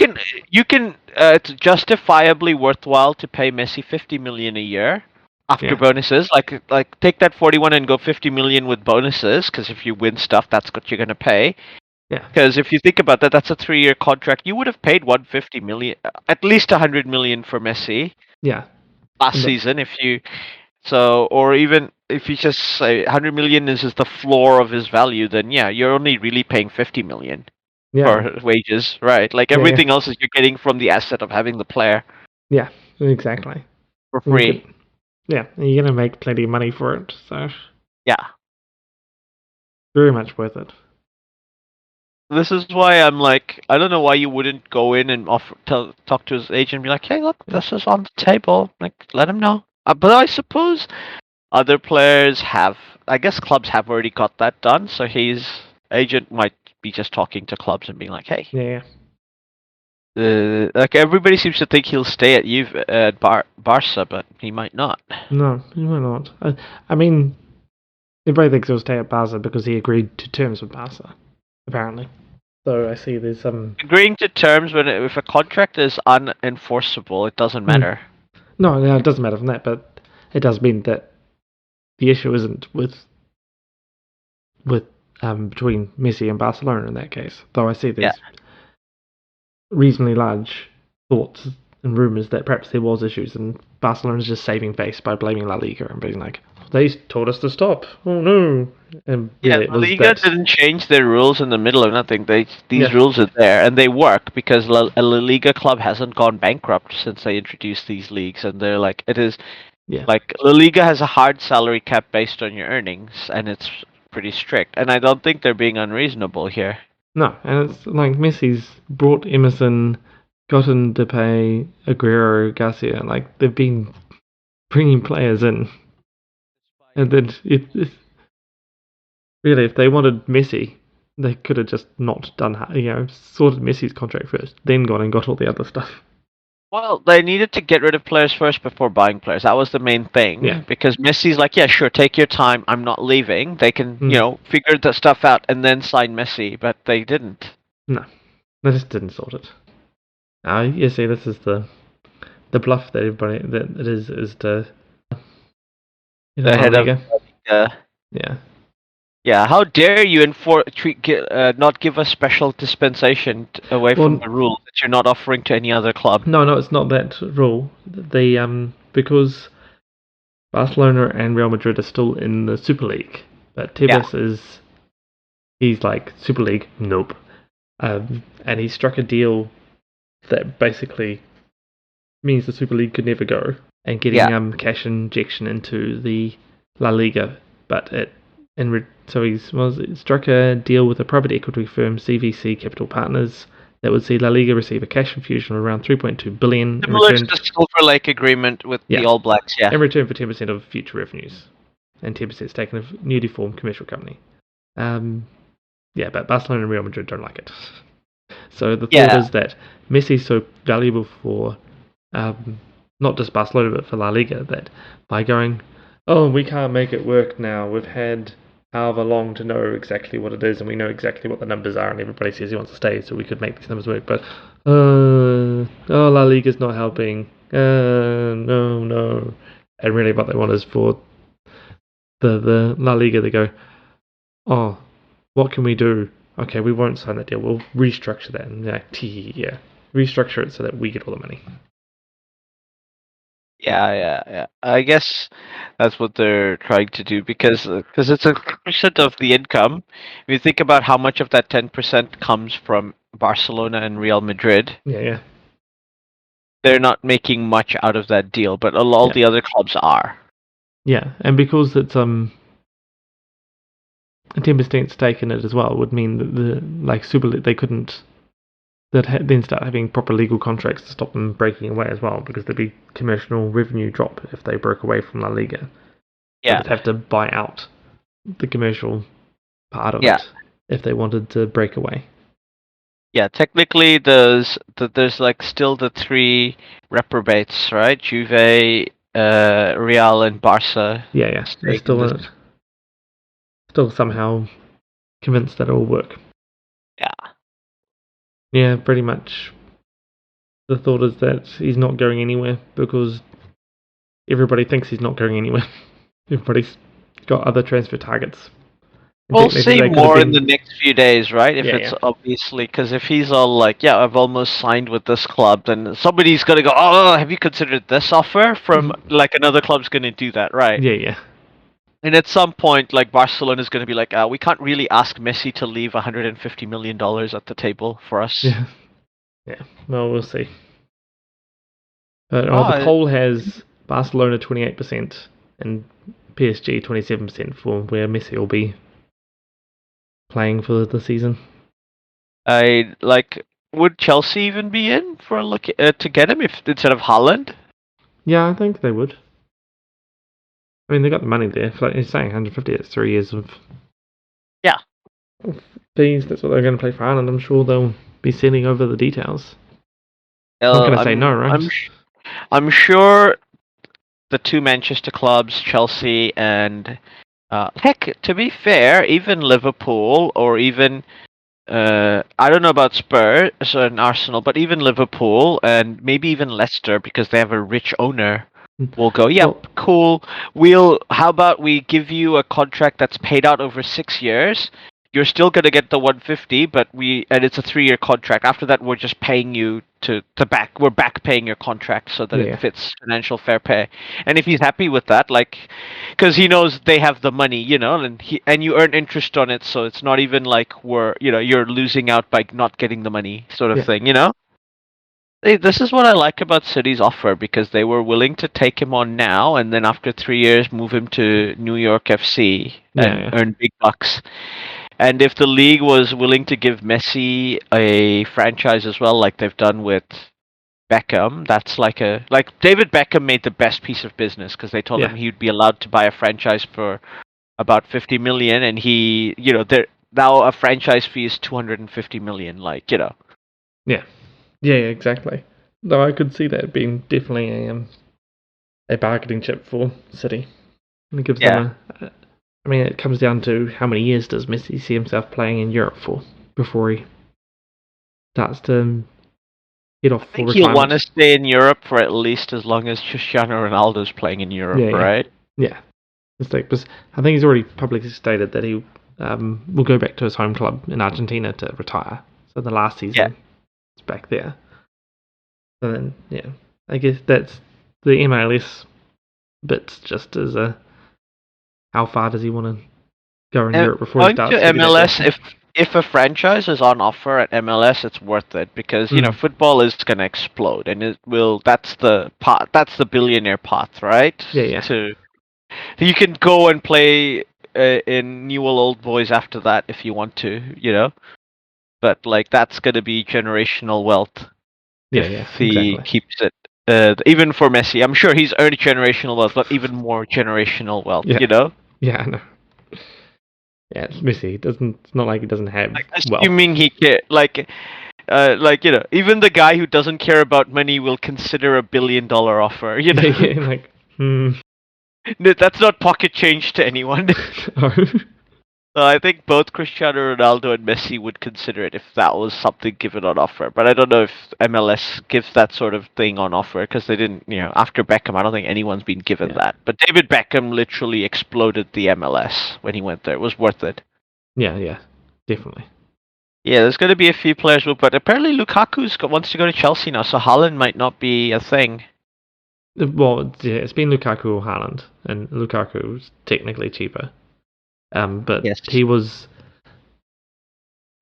can, it's justifiably worthwhile to pay Messi 50 million a year after bonuses. Like take that 41 and go 50 million with bonuses, because if you win stuff, that's what you're gonna pay. Yeah. Because if you think about that, that's a 3-year contract. You would have paid 150 million, at least 100 million for Messi. Yeah. Last season, or even if you just say 100 million is just the floor of his value, then yeah, you're only really paying 50 million for wages, right? Like everything else is you're getting from the asset of having the player. Yeah, exactly. For free. You're gonna make plenty of money for it, so yeah, very much worth it. This is why I'm like, I don't know why you wouldn't go in and talk to his agent and be like, hey, look, this is on the table. Like, let him know. But I suppose other players I guess clubs have already got that done, so his agent might be just talking to clubs and being like, hey. Yeah. Like everybody seems to think he'll stay at Barca, but he might not. No, he might not. I mean, everybody thinks he'll stay at Barca because he agreed to terms with Barca, apparently. So I see there's some agreeing to terms if a contract is unenforceable, it doesn't matter. No, it doesn't matter from that, but it does mean that the issue isn't with between Messi and Barcelona in that case. Though I see there's reasonably large thoughts and rumours that perhaps there was issues and Barcelona's just saving face by blaming La Liga and being like, they told us to stop. Oh no! And really, La Liga didn't change their rules in the middle of nothing. These rules are there and they work because La Liga club hasn't gone bankrupt since they introduced these leagues, and they're like, it is. Yeah. Like La Liga has a hard salary cap based on your earnings, and it's pretty strict. And I don't think they're being unreasonable here. No, and it's like Messi's brought Emerson, gotten Depay, Aguero, Garcia. Like they've been bringing players in, and then really, if they wanted Messi, they could have just not done, sorted Messi's contract first, then gone and got all the other stuff. Well, they needed to get rid of players first before buying players. That was the main thing. Yeah. Because Messi's like, yeah, sure, take your time. I'm not leaving. They can, figure the stuff out and then sign Messi, but they didn't. No, they just didn't sort it. You see, this is the bluff that everybody that it is to the head of yeah. Yeah, how dare you not give a special dispensation away from the rule that you're not offering to any other club? No, it's not that rule. Because Barcelona and Real Madrid are still in the Super League, but Tebas he's like Super League, nope. And he struck a deal that basically means the Super League could never go, and getting cash injection into the La Liga, but so he struck a deal with a private equity firm, CVC Capital Partners, that would see La Liga receive a cash infusion of around 3.2 billion. Similar to the Silver Lake agreement with the All Blacks, in return for 10% of future revenues, and 10% is taken of newly formed commercial company. But Barcelona and Real Madrid don't like it. So the thought is that Messi's so valuable for not just Barcelona but for La Liga that by going, oh, we can't make it work now. We've had however long to know exactly what it is, and we know exactly what the numbers are, and everybody says he wants to stay, so we could make these numbers work. But La Liga's not helping. No. And really, what they want is for the La Liga to go, oh, what can we do? Okay, we won't sign that deal. We'll restructure that, and restructure it so that we get all the money. Yeah. I guess that's what they're trying to do because it's a percent of the income. If you think about how much of that 10% comes from Barcelona and Real Madrid, Yeah. they're not making much out of that deal, but all the other clubs are. Yeah, and because it's a 10% stake in it as well would mean that the Super League they couldn't. Then start having proper legal contracts to stop them breaking away as well, because there'd be commercial revenue drop if they broke away from La Liga. Yeah. So they'd have to buy out the commercial part of Yeah. it if they wanted to break away. Yeah, technically there's like still the three reprobates, right? Juve, Real, and Barca. Yeah. They're still in it. Still somehow convinced that it'll work. Yeah. Yeah, pretty much. The thought is that he's not going anywhere because everybody thinks he's not going anywhere. Everybody's got other transfer targets. We'll see more in the next few days, right? If it's obviously, because if he's all like, yeah, I've almost signed with this club, then somebody's going to go, oh, have you considered this offer from, like, another club's going to do that, right? Yeah. And at some point, like, Barcelona's going to be like, we can't really ask Messi to leave $150 million at the table for us. Yeah. Well, we'll see. But the poll has Barcelona 28% and PSG 27% for where Messi will be playing for the season. Would Chelsea even be in for a look to get him instead of Haaland? Yeah, I think they would. I mean, they got the money there. Like you're saying, 150. It's 3 years of fees. That's what they're going to play for Haaland. I'm sure they'll be sending over the details. I'm not going to say no, right? I'm sure the two Manchester clubs, Chelsea and heck, to be fair, even Liverpool or even I don't know about Spurs and Arsenal, but even Liverpool and maybe even Leicester, because they have a rich owner, will go, cool. How about we give you a contract that's paid out over 6 years? You're still gonna get the 150, and it's a 3-year contract. After that, we're just paying you we're back paying your contract so that it fits financial fair pay. And if he's happy with that, because he knows they have the money, and you earn interest on it, so it's not even like you're losing out by not getting the money, sort of thing, This is what I like about City's offer, because they were willing to take him on now, and then after 3 years, move him to New York FC and earn big bucks. And if the league was willing to give Messi a franchise as well, like they've done with Beckham, that's like David Beckham made the best piece of business, because they told him he'd be allowed to buy a franchise for about 50 million, and he, now a franchise fee is 250 million, Yeah, exactly. Though I could see that being definitely a bargaining chip for City. And it gives them I mean, it comes down to how many years does Messi see himself playing in Europe for before he starts to head off for retirement. He'll want to stay in Europe for at least as long as Cristiano Ronaldo's playing in Europe, right? Yeah. I think he's already publicly stated that he will go back to his home club in Argentina to retire. So the last season is back there. So then, I guess that's the MLS bits, just as how far does he want to go in Europe before he starts? MLS, if a franchise is on offer at MLS, it's worth it, because football is going to explode, and it will. That's the billionaire path, right? Yeah. You can go and play in Newell Old Boys after that if you want to, But that's going to be generational wealth. If he keeps it. Even for Messi, I'm sure he's earned generational wealth, but even more generational wealth, Yeah, I know. Yeah, it's Messi. It's not like he doesnn't have assuming he can, even the guy who doesn't care about money will consider $1 billion offer, That's not pocket change to anyone. So I think both Cristiano Ronaldo and Messi would consider it if that was something given on offer. But I don't know if MLS gives that sort of thing on offer, because they didn't, after Beckham, I don't think anyone's been given that. But David Beckham literally exploded the MLS when he went there. It was worth it. Yeah, definitely. Yeah, there's going to be a few players, but apparently Lukaku wants to go to Chelsea now, so Haaland might not be a thing. Well, yeah, it's been Lukaku or Haaland, and Lukaku's technically cheaper. But Yes. he was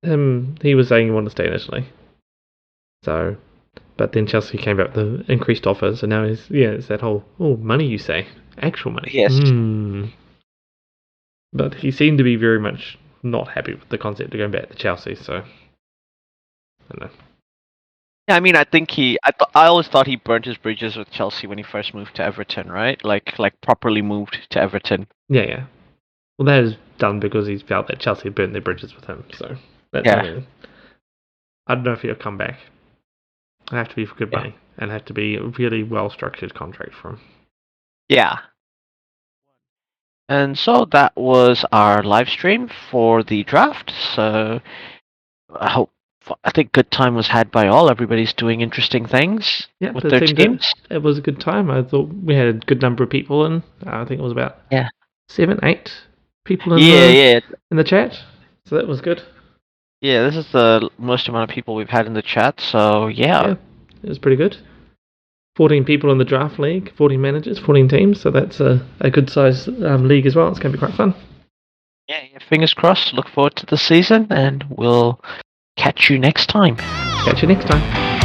saying he wanted to stay in Italy. So, but then Chelsea came back with the increased offers, and now it's that whole money you say, actual money. Yes. But he seemed to be very much not happy with the concept of going back to Chelsea. So, I don't know. Yeah, I mean, I think I always thought he burnt his bridges with Chelsea when he first moved to Everton, right? Like properly moved to Everton. Yeah. Well, that is done because he felt that Chelsea burned their bridges with him. So, I don't know if he'll come back. It have to be for good money, and have to be a really well-structured contract for him. Yeah. And so that was our live stream for the draft. So I think good time was had by all. Everybody's doing interesting things with their teams. It was a good time. I thought we had a good number of people in. I think it was about 7, 8 people in the chat. So that was good. Yeah, this is the most amount of people we've had in the chat. So yeah, it was pretty good. 14 people in the draft league, 14 managers, 14 teams. So that's a good size league as well. It's going to be quite fun. Yeah, fingers crossed. Look forward to the season, and we'll catch you next time. Catch you next time.